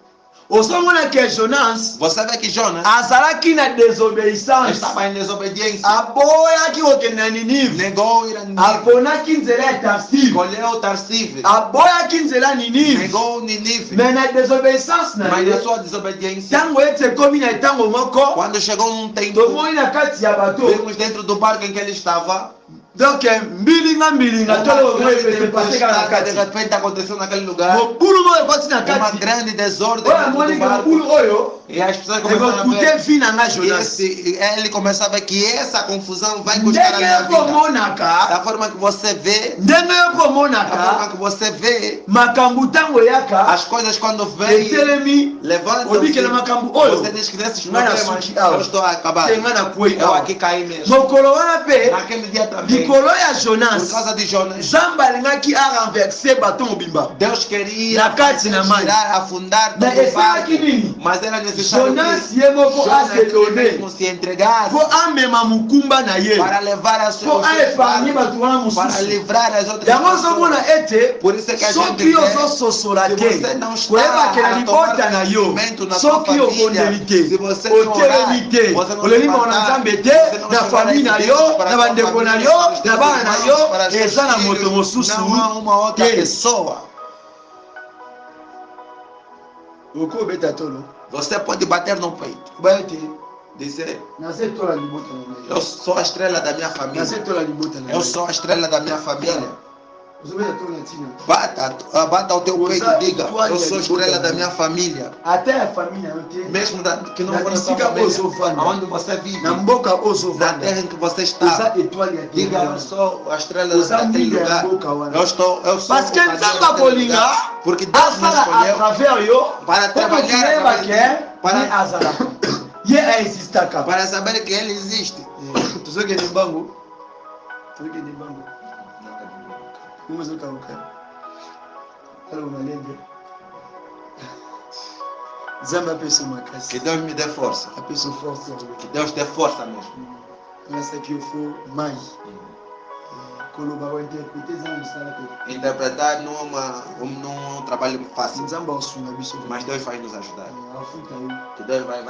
ozomona ke jonas Você vê que Jonas azalaki na désobéissance estava em desobediência, aboyaki kokende na ninive negou ir a Nínive, aponaki nzela ya tarsive escolheu Tarsive, aboyaki nzela ya ninive negou Nínive, me na désobéissance na mas na ye sua desobediência, ntango ete ekomi na ntango moko quando chegou num tempo, tomoni na kati ya bato vimos dentro do barco em que ele estava, donc mbilinga tolo epaseka na de kati repente aconteceu naquele lugar mobulu moko ekoti na uma kati grande desordem oyo dentro do amoniki barco, mobulu oyo e as pessoas começaram a ekokute ver vi na nga que jonas ele começava a ver que essa confusão vai custar a ndenge minha vida. yokomonaka Da forma que você vê, ndenge da forma yokomonaka que você vê, makambo ntango eyaka as coisas quando vêm, etelemi levantam-se, obikela makambo oyo você diz que nesses nga na problemas suki awa eu estou a acabar, te nga na kwei eu awa aqui caí mesmo. mokolo wana mpe Naquele dia também, likolo ya por jonas causa de Jonas, nzambe alingaki arenverse bato mobimba Deus queria Na kati na mai. tirar, afundar Na todo o barco, esalaki nini? mas era necessário jonas que ye moko Jonas asedone mesmo se entregasse mpo amema mokumba na ye para levar a mpo sua aepargne bato wana para mosusu livrar as outras yango pessoas. ozomona ete Por isso é que a gente soki vê, ozososola se te você não está koyebakela a libota tomar na yo conhecimento na sua soki família, obondeli te se você não orar, otelemi te você não oleli levantar, mawa na nzambe você te não na chegar famille na a yo Deus para na a sua bandeko na família, yo para os na teus bana na irmãos, yo para os teus eza na filhos, moto mosusu não há uma outra te pessoa. oko obeta tolo Você pode bater no peito, baya te dizer: naze tola libota na eu sou a estrela da minha ngai família, naze tola libota na eu ngai sou a estrela da minha família. Bata o teu peito e diga: eu sou a estrela da minha família. Até a família não tem. Mesmo que não for a sua família, onde você vive, na terra em que você está, diga: eu sou a estrela daquele lugar. Eu sou Mas quem está bolinha, porque Deus me escolheu para trabalhar para saber que Ele existe. Que Deus me dê força. Que Deus dê força mesmo. Interpretar não é um trabalho fácil, mas Deus vai nos ajudar. Que Deus vai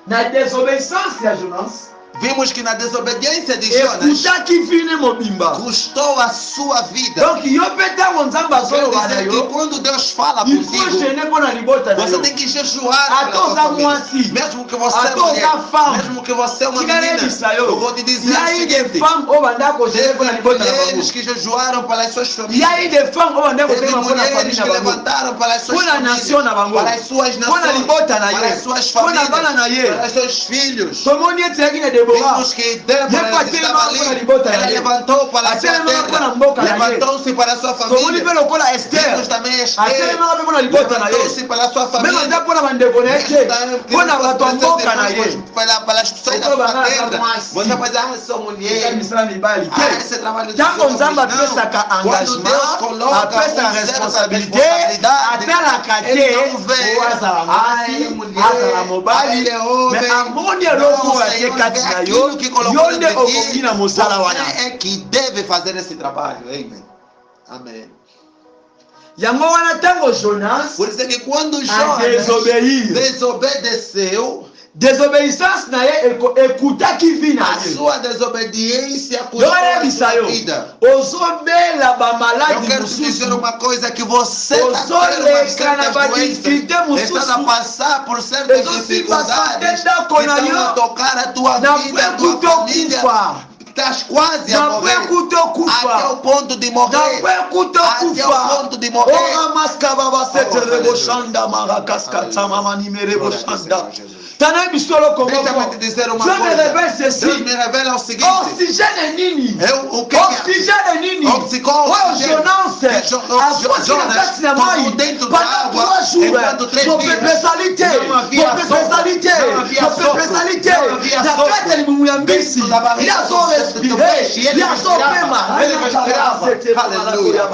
na desobediência de Jonas, vimos que na desobediência de Jonas custou a sua vida. Donc, Quer dizer que quando Deus fala contigo, você tem que jejuar pela sua família. Mesmo que você é mulher, mesmo que você é uma menina, eu vou te dizer o seguinte: teve mulheres que jejuaram pelas suas famílias, teve mulheres que levantaram pelas suas famílias, para as suas nações, para as suas famílias, para os seus filhos. Vimos que Débora estava ali, ela levantou para a sua terra, levantou-se para a sua família. Vimos também Esther, levantou-se para a sua família. Para as pessoas da sua terra. Você vai dizer: sou mulher. Esse trabalho de Deus. Quando Deus coloca uma responsabilidade, Ele não vê: ele é mulher, ele é homem. Não, aquilo que colocou em ti, você é que deve fazer esse trabalho. Amém. Por isso é que quando Jonas desobedeceu, a sua desobediência custou a sua vida. Eu quero te dizer uma coisa: que você está a passar por certas dificuldades que estão a tocar a tua vida, a tua família. Estás quase a morrer, até o ponto de morrer, até o ponto de morrer. Deixa-me te dizer uma coisa: Deus me revela o seguinte: o que oxigênio Jonas tomou dentro da água enquanto 3 dias não havia sopro dentro da barriga do peixe, e ele respirava. Aleluia.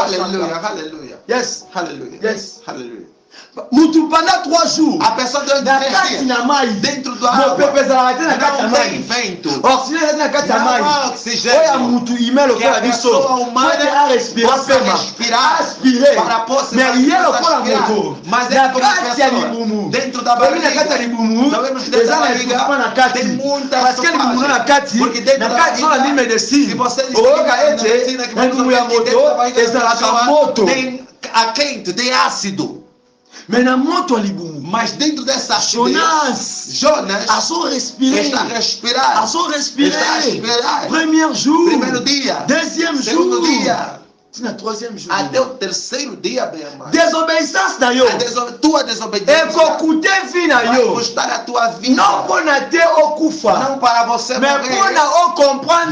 Yes. Aleluia. Pendant 3 jours, a pessoa durante 3 dias dentro da água não tem vento, não há oxigênio, que a pessoa humana possa respirar para poder respirar. Mas é como a pessoa dentro da barriga, sabemos que dentro da barriga tem muitas sopagens, porque dentro da barriga, se você desliga que dentro da barriga tem a quente, tem ácido. Mas dentro dessa Jonas está a respirar. Primeiro dia, segundo dia, até o terceiro dia, bem amado. Tua desobediência vai custar a tua vida. Não para você morrer,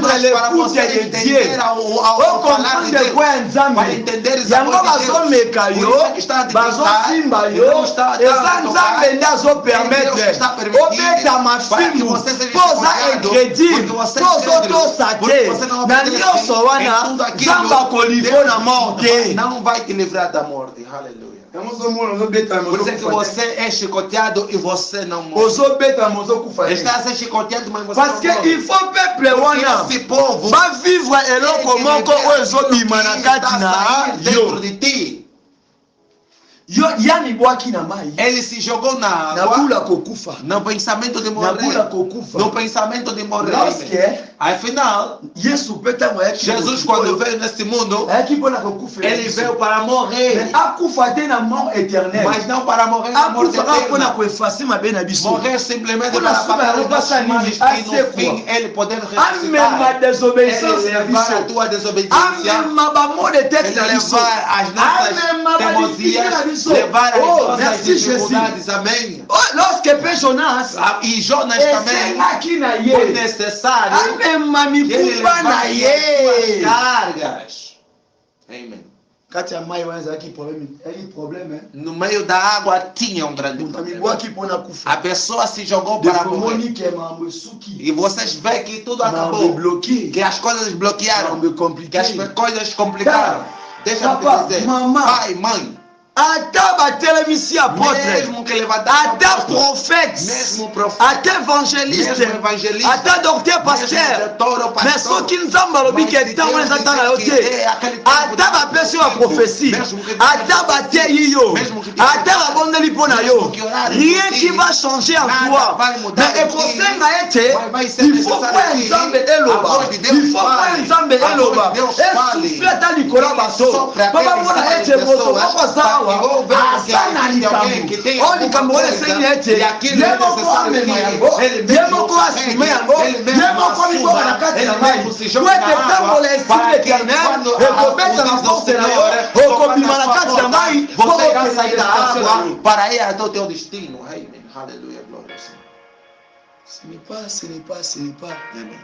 mas para você entender ao falar de Deus, para entender o amor de Deus. Por isso é que está a te gritar, e não está a tocar, e Deus está permitindo para que você seja escolhido, porque você é íntegro, porque você não obedece em tudo aquilo. Não vai te livrar da morte. Aleluia. Por isso é que você é chicoteado e você não morre. Está a ser chicoteado, mas você não morre. Porque esse povo vai viver dentro de ti. Yo yani bwaki na mai. Ele se jogou na Na água, bula kokufa. no pensamento de Na morrer. bula kokufa. No pensamento de morrer. Lorsque Afinal, Yesu peta mo yaki. Jesus, quando veio neste mundo, Yaki bona kokufa. ele veio para morrer. Mais akufa te na mort éternelle. Mas não para morrer na morte Akufa pona eterna. ko effacer ma bena biso. Morrer simplesmente Kuna para suba pagar ya os nossos ropa males sani, e no asekwa. fim ele poder Amema ressuscitar. désobéissance Ele na levar a biso. tua desobediência. Amema ba mot de tête Ele na biso. levar as nossas Amema ba difficulté na teimosias, biso. levar as Oh, nossas merci Jésus. dificuldades. Amém. Oh, lorsque pe Jonas E Jonas também esengaki na foi ye. necessário Amema que ele mikumba na levasse ye. as suas cargas. Amém. Kati ya mai wana ezalaki problème. No meio da água tinha um grande Moto problema. amibwaki mpona kufa. A pessoa se jogou para morrer. Dekomoni ke mambo esuki. E vocês veem que tudo Mambo acabou. bloqué. Que as coisas bloquearam. Mambo Que compliqué. as coisas complicaram. Deixa-me Papa, te dizer. mamãe. Pai, mãe. Ata batelemisi apôtre. Mesmo que levantaram Ata apóstolos, prophète. mesmo profeta, Ata évangéliste. mesmo evangelista, Ata docteur mesmo pasteur. doutor ou Mais pastor, soki nzambe alobi mas ke se ntango Deus eza ntango yo dizer te. que é aquele tempo Ata de bapesi yo tempo, baprophétie. mesmo que Ata bateyi yo. mesmo que Ata babondeli mpo na yo. mesmo que orarem Rien por qui ti, va changer en nada toi. vai mudar Mais em ti, ekosenga ete vai ser il faut necessário que que nzambe a eloba. voz de Deus Il faut fale. que nzambe A voz de eloba. Deus fale. Esufle ata likolo ya bato. Sopra Papa aquele mona céu de ete moto pessoas, moko aza para que awa vou ver que aza na existe alguém que likambo. tem O alguma likambo wana coisa, esengi ete e aquilo ye é moko necessário amema que yango, ele ye mesmo moko carregue, asime yango, ele ye mesmo moko miboka na assuma, kati ele na mai. mesmo se Po joga ete na ntango água, la esprit para que éternel quando ekobeta na o force na yo, Senhor okobima na kati ya mai, po você irá kokende na sair da destination na água yo. para ir até o teu destino. Amém. Aleluia, glória ao Senhor. Ce n'est pas. Amém.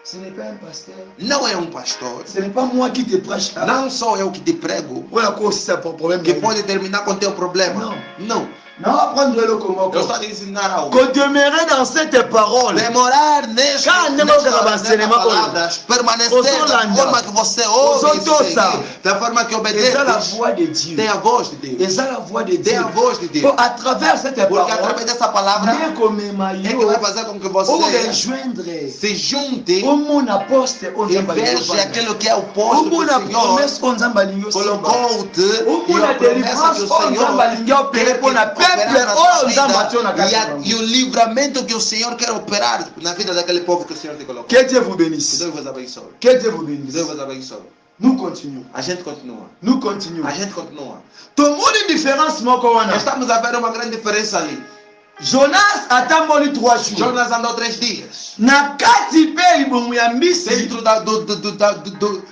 Ce n'est pas un pasteur. Não é um pastor. Ce n'est pas moi qui te prêche là. Não sou eu que te prego Voilà quoi aussi ça pour problème. que pode terminar com teu problema. Não. Non, apprendre le comment. Eu só te ensinar algo. Que demeurer dans cette parole. Demorar nessas palavras, permanecer da forma que você ouve e seguir, da forma que obedece. C'est la voix de Dieu. Tem a voz de Deus. C'est la voix de Dieu. Tem a voz de Deus. Bon, à travers cette parole, Porque através dessa palavra é que vai fazer com que ou você rejoindre se junte au mon aposte e veja aquilo que é o posto au que mon o Senhor promesse qu'on zambalingo colocou-te au e mon a promessa que délivrance o qu'on Senhor zambalingo quer opérer pour la peuple oh zambatio na e o livramento que o Senhor quer operar na vida daquele povo que o Senhor te colocou. Que Dieu vous Que bénisse. Deus vos abençoe. Que Dieu vous Que bénisse. Deus vos abençoe. Nous continuons. A gente continua. Nous continuons. A gente continua. Tomoni différence moko wana. Estamos a ver uma grande diferença ali. Jonas atamboli 3 jours. Jonas andou 3 dias. Na kati pe libomu ya mbisi Dentro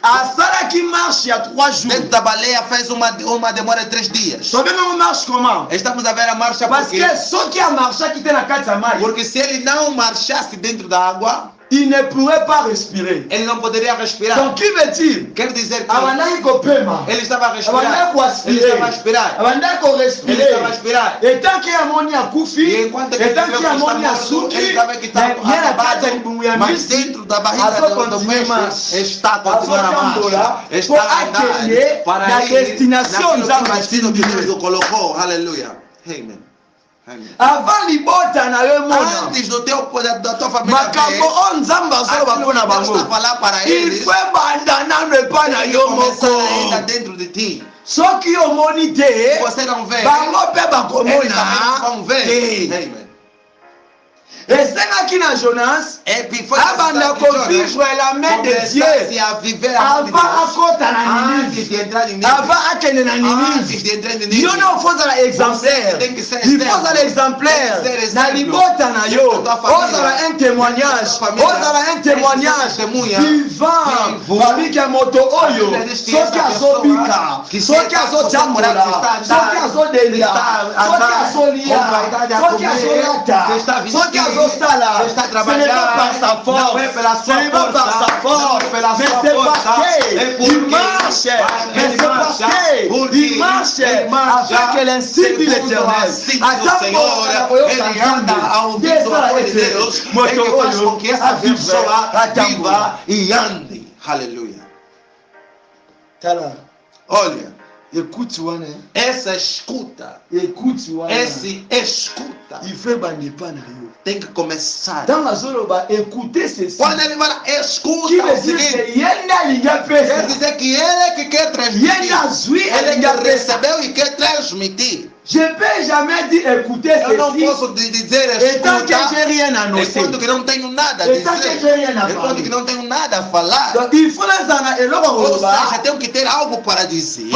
asalaki marche ya 3 jours. dentro da baleia fez uma demora de 3 dias. Tobenga uma marche comment? Estamos a ver a marcha Parce que soki amarchaki te na kati ya mai, porque se ele não marchasse dentro da água, il ne pourrait pas respirer. ele não poderia respirar. Donc qui veut dire Quer dizer que abandaki kopema, ele estava a respirar. abandaki Ele estava a koaspire, respirar. abandaki Ele korespirer. estava a respirar. Etanki amoni E akufi, enquanto que etanki amoni asuki, ele estava que está ye na kati ya libumu ya mas mbisi dentro da barriga do peixe está a continuar a marcha. pour Está a andar accueillir para la ir destination naquilo nzambe que o destino que Deus atindile. o colocou. Aleluia. Amen. Amen. Avant libota na yo emona Antes da tua família makambo oyo nzambe azoloba mpo na Deus está a bango falar para il eles. faut ebanda nano epai na yo Começar ainda moko dentro de ti. soki omoni te Você não vê. bango mpe Eles também bakomona vão ver. te Amen. esengaki na Jonas Et puis foi abanda kovivre la main de Dieu a viver a mão de avant Deus. akota na Antes Ninive de entrar em Nínive. avant akende na Antes Ninive de entrar em Nínive. yo na ofozala exemplaire Tem que ser il exemplo. faut ozala exemplaire Tem que ser na exemplo. libota na yo Dentro da tua família. ozala un témoignage Dentro da tua família. ozala un témoignage Testemunha. vivant Vivo. babike moto oyo A Bíblia diz que soki essa azobika pessoa que soki está azotambola está soki azodelia está soki andar, azolia com vaidade a soki comer, azolata está vestido, soki azosala está ce n'est pas par sa não force é pela ce sua n'est pas par força, sa force não é pela mais sua c'est força, parce é que porque il marche mais ele c'est parce marcha, porque que il marche ele marcha, avec l'insigne de segundo l'éternel assim do Senhor, ele anda ao ouvido a voz de Deus, é que faz com que essa pessoa viva e ande. Aleluia. Tala. Olha, Écoute, Wana. Essa escuta, Écoute, Wana. esse escuta, Il fait bandepa na yo. tem que começar. Dans la zone, écoutez ceci. Quando ele fala Qui escuta, veut o dire seguinte, que yenda linga quer pesa. dizer que ele que quer transmitir, Yenda zui ele linga que pesa. recebeu e quer transmitir. Je peux jamais dire écoutez Eu não ceci. posso dizer Et tant que j'ai escuta rien à annoncer. enquanto que não tenho nada a Et tant que dizer, j'ai rien à enquanto parler. que não tenho nada a falar. Donc il faut les en et Ou seja, là tenho que ter algo para dizer,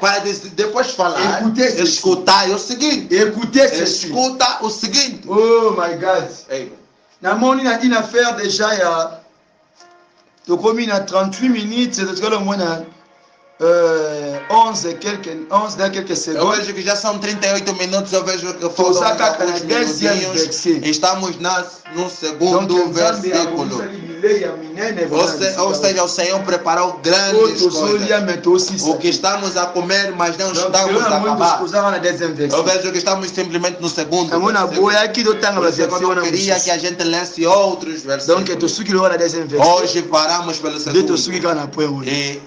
para depois falar, Écoutez ceci. escutar é o seguinte. écoutez ceci. Escuta o seguinte. Oh my God. Ei, Na moni na une affaire déjà il y a to commis na 38 minutes c'est que le moins 11 dans quelques eu secondes. vejo que já são 38 minutos, eu vejo que Então, faltam saca alguns na 10e minutinhos. versículo. Estamos no Donc segundo versículo. Ou seja, o Senhor preparou grandes coisas. O que estamos a comer, mas não estamos a acabar. Eu vejo que estamos simplesmente no segundo versículo. Por isso que eu queria que a gente lesse outros versículos. Hoje paramos pelo segundo.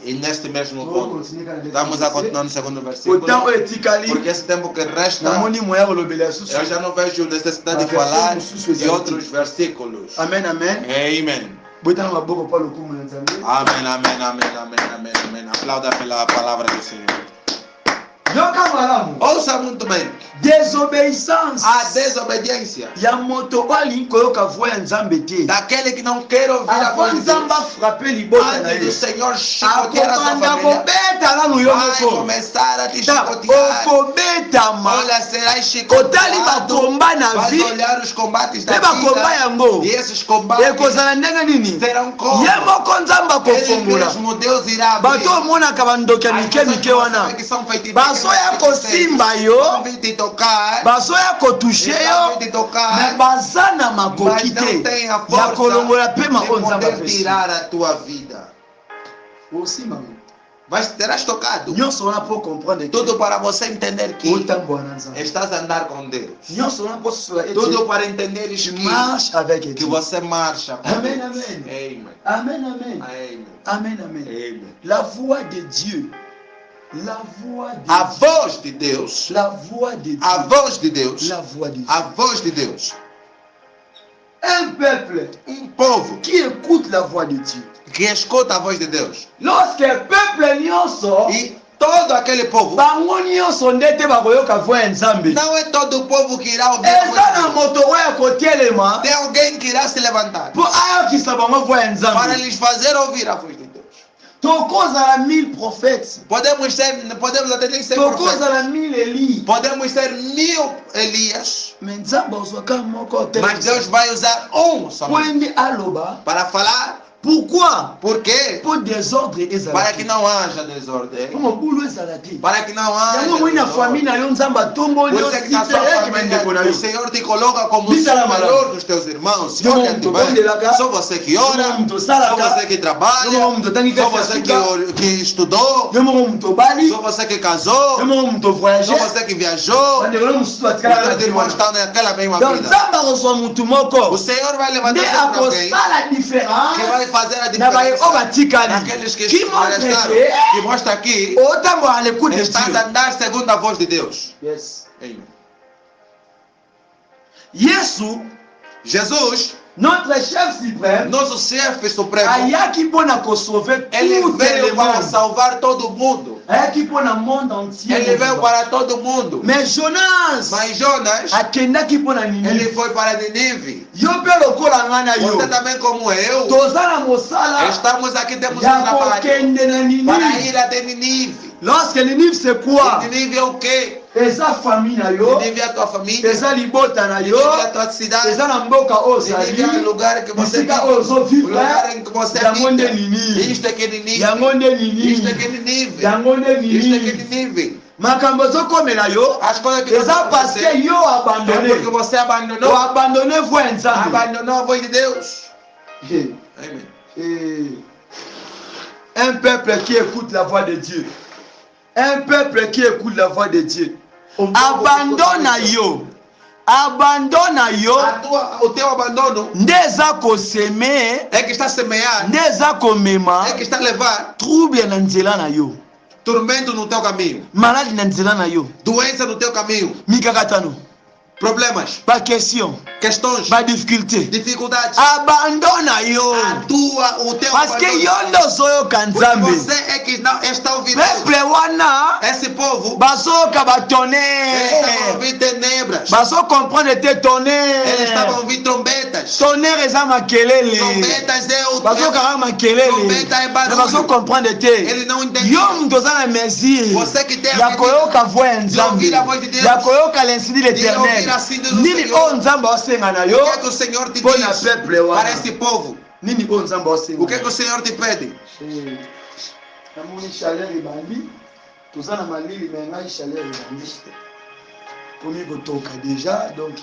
E neste mesmo ponto, estamos a continuar no segundo versículo. Porque esse tempo que resta, eu já não vejo necessidade de falar de outros versículos. Amen, amen. Amen. Amém, amém, amém, amém, amém, amém. Aplauda pela palavra do Senhor. Ouça muito bem. Désobéissance. A desobediência daquele que não quer ouvir a voz de Deus. Antes do Senhor chicotear a sua família, vai começar a te chicotear. Olha, serás chicoteado. Vai olhar os combates da vida. E esses combates serão como Ele mesmo, Deus irá abrir. Que são feitiços. Basoya kosimba yo, basoya kotushe yo, me bazana makoki te ya kolongola pe maonza ba tirar a tua vida. Osima. Terás tocado. Comprendre tudo para você entender que estás a andar com Deus. Tudo para entender que você marcha com Amen, Deus. amen. Amen. Amen, amen. Amen. Amen, amen. Amen. La voix de Dieu. La voix de a voz de Deus. La voix de Dieu. A voz de Deus. La voix de Dieu. A voz de Deus. Un peuple. Povo. Qui écoute la voix de Dieu. Que escuta a voz de Deus. Lorsque le peuple nyonso. E todo aquele povo. Bango nyonso ndete bakoyoka voix ya Nzambe. Não é todo o povo que irá ouvir a voz de Deus. Na moto oyo kotelema. Tem alguém que irá se levantar. Pour ayokisa bango voix ya Nzambe. Para lhes fazer ouvir a voz de Deus. Tokozala 1000 prophètes. Podemos até nem ser profetas. Tokozala 1000 Eli. Podemos ser 1000 Elias. Mas Deus vai usar um somente para falar. Pourquoi? Por quê? Pour désordre exalté. Para que não haja desordem. Para que não haja desordem. O Senhor te coloca como o melhor dos teus irmãos. Só você que ora, só você que trabalha, só você que estudou, só você que casou, só você que viajou. Os irmãos estão naquela mesma vida. O Senhor vai levantar alguém que vai fazer a diferença naqueles que mostra aqui estás a andar segundo a voz de Deus. Yes. Amen. Jesus, notre chef suprême, nosso chefe supremo, ele veio para salvar todo mundo. Ele veio para todo mundo. Mas Jonas, ele foi para Nínive. Você também como eu, estamos aqui, temos um trabalho para ir até Nínive. Lorsque Nínive c'est quoi? Nínive é o quê? Eza famille na yo, Nínive é a tua família, eza libota na yo, Nínive é a tua cidade, eza na mboka ozali, Nínive é o lugar que você vive, o lugar em que você vive. Isto é que Nínive, isto é que Nínive, isto é que Nínive. Makambo zokomela yo, eza parce que yo abandonné, porque você abandonou, voix ya Nzambe, abandonou a voz de Deus. Amen. Un peuple qui écoute la voix de Dieu. Un peuple qui écoute la voix de Dieu. Abandonne yo. O teu abandono ndeza koseme é que está a semear, ndeza komema é que está a levar trouble na nzela na yo. Tormento no teu caminho. Malade na nzela na yo. Doença no teu caminho. Mikakatano. Problemas. Pas question. Questões. Pas difficulté. Dificuldades. Abandona yo. O teu Parce que yo ndo soyo kanzambe. Você é que não está ouvindo. Peuple wana. Esse povo. Basoka batone. Eles estavam ouvindo tenebras. Baso comprendre te tonnerre. Eles estavam ouvindo trombetas. Tonnerre eza makelele. Trombetas é o Baso kaka makelele. Trombeta é barulho. Baso comprendre te. Ele não entende. Yo mtu oza na mesure. Você que tem ya koyoka voix ya nzambe. ouvir a voz de Deus. Ya koyoka l'incité de l'Éternel. Nini o nzambe osenga na yo. O que é que o Senhor te Põe na diz peuple wana. para esse povo? Nini o nzambe osenga. O que é que o Senhor te pede? Namoni chaleur ebandi. Toza na malili mais ngai chaleur ebandi. Pomi kotoka déjà donc.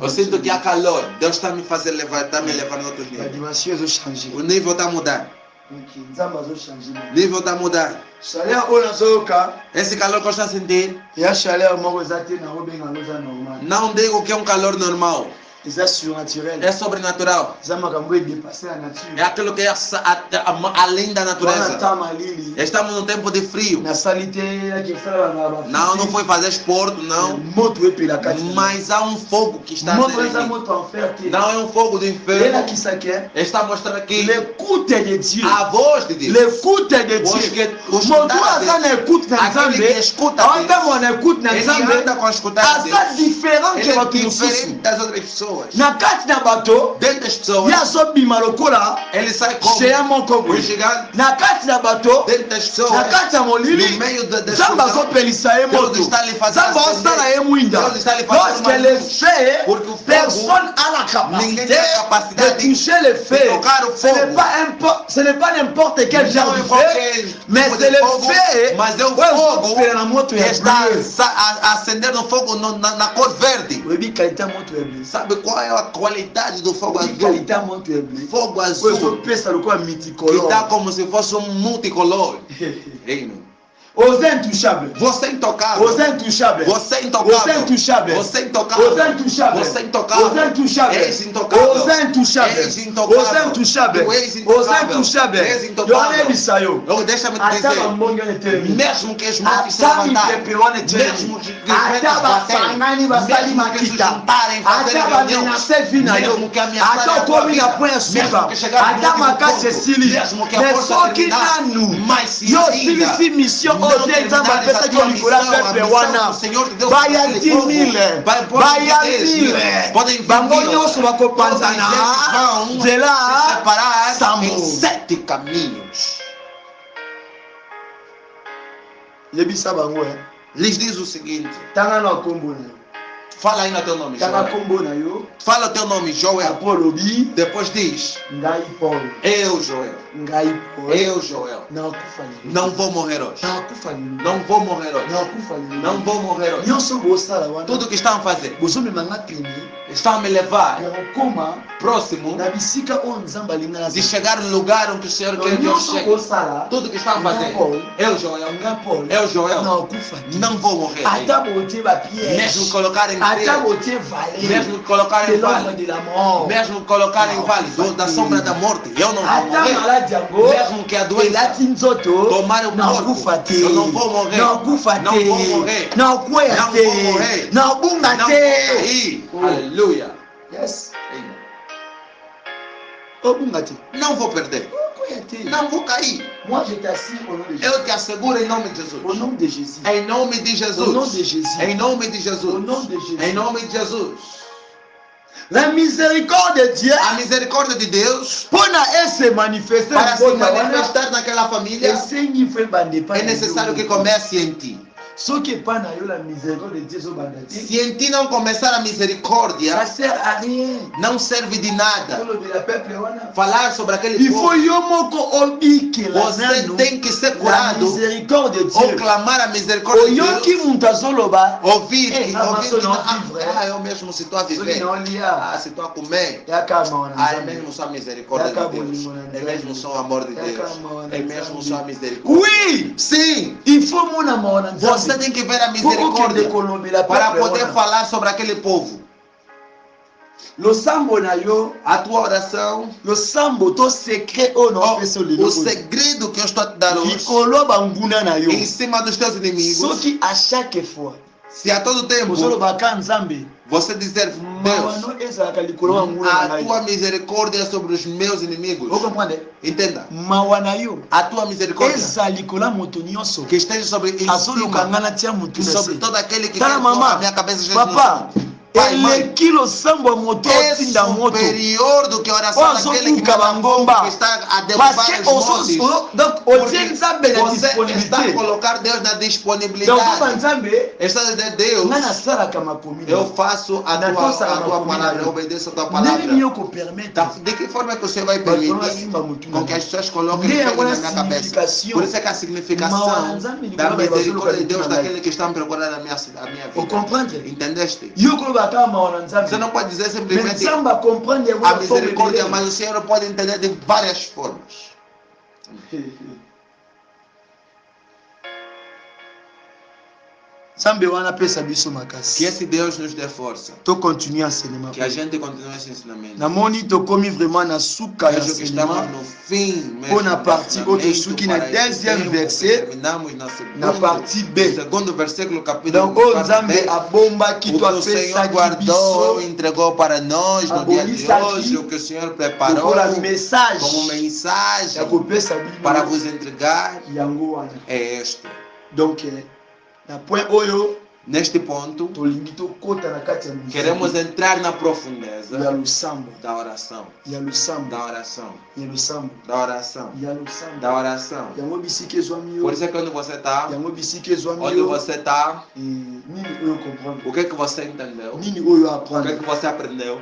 Eu sinto que há calor. Deus está me fazendo levar, está me levando a outro A nível. dimension ezo changer. O nível está a mudar. Donc nzambe azo changer. O nível está a mudar. Chaleur oyo nazoyoka. Esse calor que eu estou a sentir, Ya chaleur moko eza te na obenga ngo eza normal. não digo que é um calor normal. Eza surnaturel. É sobrenatural. Eza makambo edepase la nature. É aquilo que é além da Wana natureza. ta malili. Estamos num tempo de frio. Nasali te yaki esala na ba. Não foi fazer esporte, não. Moto epela kati. Mas há um fogo que está Moto nele. eza moto enfer te. Não é um fogo do Ela inferno. qui s'acquiert. Está mostrando aqui L'écoute de Dieu. a voz de Deus. L'écoute de Os Dieu. os Moto escutar aza na écoute na aquele Nzambe. que escuta Anda Deus. mo na écoute na Ele Nzambe. anda com a escutar de Aza Deus. différent Ele que é bato diferente mosusu. das outras pessoas. Na kati na bato. Dentro das pessoas, Ya azobima lokola. ele sai como Cheya moko o boye. gigante. Na kati na bato. Dentro das pessoas, Na kati ya molili. no meio da Nzambe azopelisa ye moto. Deus está lhe fazendo Nzambe osala ye mwinda. Deus está lhe fazendo Lorsque uma le luz. fait, Porque o fogo, personne a la ninguém capacité tem a capacidade de toucher le feu. tocar o Ce n'est fogo. ce n'est pas n'importe quel genre Não de é feu, qualquer mais tipo c'est de le fogo, feu. mas é o Ouais, fogo osopela na moto que ya está bleu. a acender no fogo na cor verde. Oyebi qualité ya moto ya bleu. Sabe qual é a qualidade do fogo Oyebi azul? qualité ya moto ya bleu. Fogo Oyo azul ezopesa lokola que multicolore. está como se fosse multicolor. Reino. Oza intouchable. Você é intocável. Oza intouchable. Você é Oza intocável. intouchable. Você é intocável. Oza intouchable. Você é intocável. Oza intouchable. És intocável. Oza intouchable. És intocável. Oza intouchable. Tu és intocável. Oza intouchable. És intocável. Yo anebisa yo. Oh, deixa-me te Ata dizer, bambongo etelemi. mesmo que as mortes se Ata levantarem, mipepe wana etelemi. mesmo que os Ata ventos baterem, bafangani basali mesmo que se makita. juntarem, fazerem Ata reunião, bamenase vi na yo. mesmo que ameaçarem Ata a tua okomi na vida, point ya suka. mesmo que chegar no Ata último makasi ponto, esili. mesmo que a Mais força soki terminar, nanu. mas se Yo ainda silisi mission não oyo te terminares nzambe a apesaki tua yo likola missão, a pepe missão wana. que o Senhor te deu Baya para aquele povo, 10 000. Baya 10 000. podem vir Bango mil. nyonso bakopanzana. Todos eles vão Nzela se separar Sambo. em 7 caminhos. Yebisa bango Lhes diz o seguinte, tanga na kombo na yo. fala aí no teu nome, Tanga Joel. kombo na yo. Fala o teu nome, Joel. Apolo bi Depois diz, ngai Paulo. eu, Joel. Ngai Paulo. Eu, Joel. Nakufa lelo. Não vou morrer hoje. Nakufa lelo. Não vou morrer hoje. Nakufa lelo. Não vou morrer hoje. Nyonso bosala wana. Tudo que estão a fazer, bozomema nga pene estão a me levar ya kokoma próximo na bisika oyo nzambe alinga na de chegar no lugar onde o Senhor quer que eu nyonso chegue. bosala Tudo que estão a fazer, eu, Joel. nga Paul Eu, Joel. nakufa te. Não vou morrer. ata botie bapiège Mesmo colocar em ata pedra, botie vale mesmo colocar de em l'ombre vale, de la mort mesmo colocar em vale da sombra da morte, eu não vou ata morrer. maladi yango Mesmo que a doença elati nzoto tomar o nakufa corpo, te eu não vou morrer. nakufa Não vou morrer. te nakweya Não vou morrer. te nabunga Não vou te cair. Aleluia. yes obunga te Não vou perder. okoya te Não vou cair. moi je t'assure au nom de Jésus Eu te asseguro em nome de au Jesus. nom de Jésus Em nome de au nom de Jesus. Jésus Em nome de Jesus. au nom de Jésus Em nome de Jesus. la miséricorde de Dieu A misericórdia de Deus mpona ese manifester para se mbota wana manifestar naquela família esengi fe bande pa é necessário que comece em ti. soki epa na yo la miséricorde de Dieu ezobanda te Se em ti não começar a misericórdia, ça sert à rien não serve de nada. olobela peuple wana Falar sobre aquele il faut povo, yo moko obikela você nanu tem que ser la curado miséricorde de ou Dieu clamar a misericórdia de oyoki Deus. mutu azoloba Ouvir, Eh, que- ah, ouvir mas que eu não não, vivo, eu mesmo se estou a soki viver, naolia se estou a comer, yaka mawa na é nzambe mesmo só a misericórdia Yaka de Deus, bolingo na é mesmo só o amor de Deus, Yaka mawa na é mesmo nzambe. só a misericórdia. oui Sim, il faut mona mawa na você nzambe tem que ver a Pour okende misericórdia kolobela para peuple poder wana. falar sobre aquele povo. le sambo na yo, a tua oração, le sambo to secret o no peso le o segredo que eu estou a te dar hoje, likolo banguna na yo. em cima dos teus inimigos. Soki à chaque fois, se a todo tempo bozolo baka nzambe, você dizer, Deus, a tua misericórdia é sobre os meus inimigos. Entenda. A tua misericórdia que esteja sobre em cima, sobre todo aquele que quer a minha cabeça. Papa, Pai, mãe, é superior do que a oração daquele que está a derrubar os montes. Você está a colocar Deus na disponibilidade. Está a dizer, Deus, eu faço a tua palavra, eu obedeço a tua palavra. De que forma que o Senhor vai permitir com que as pessoas coloquem na minha cabeça? Por isso é que a significação da misericórdia de Deus daquele que está a procurar a minha vida. Entendeste? Você não pode dizer simplesmente a misericórdia, mas o Senhor pode entender de várias formas. Que esse Deus nos dê força. Que a gente continue esse ensinamento. Vejo que estamos no fim mesmo. Na partie deuxième verset, na partie B. Segundo versículo, capítulo donc o Nzambe abomba que o que o Senhor guardou, entregou para nós no dia de hoje, o que o Senhor preparou como mensagem para vos entregar é este. Donc, na point oyo, neste ponto, queremos entrar na profundeza da oração. Da oração. Da oração. Da oração. Por isso é que quando você está, o que é que você entendeu? O que é que você aprendeu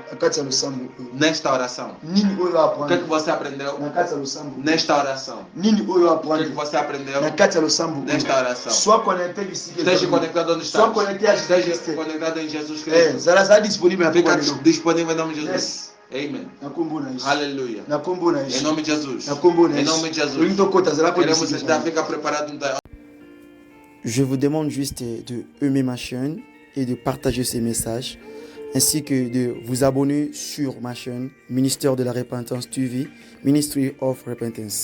nesta oração? O que é que você aprendeu nesta oração? O que é que você aprendeu nesta oração? Esteja conectado onde está. Esteja conectado em Jesus Cristo. Será disponível em nome de Jesus. Amen. Aleluia. Em nome de Jesus. Em nome de Jesus. Queremos estar, fica preparado. Je vous demande juste de aimer ma chaîne et de partager ces messages, ainsi que de vous abonner sur ma chaîne Ministère de la Repentance TV, Ministry of Repentance.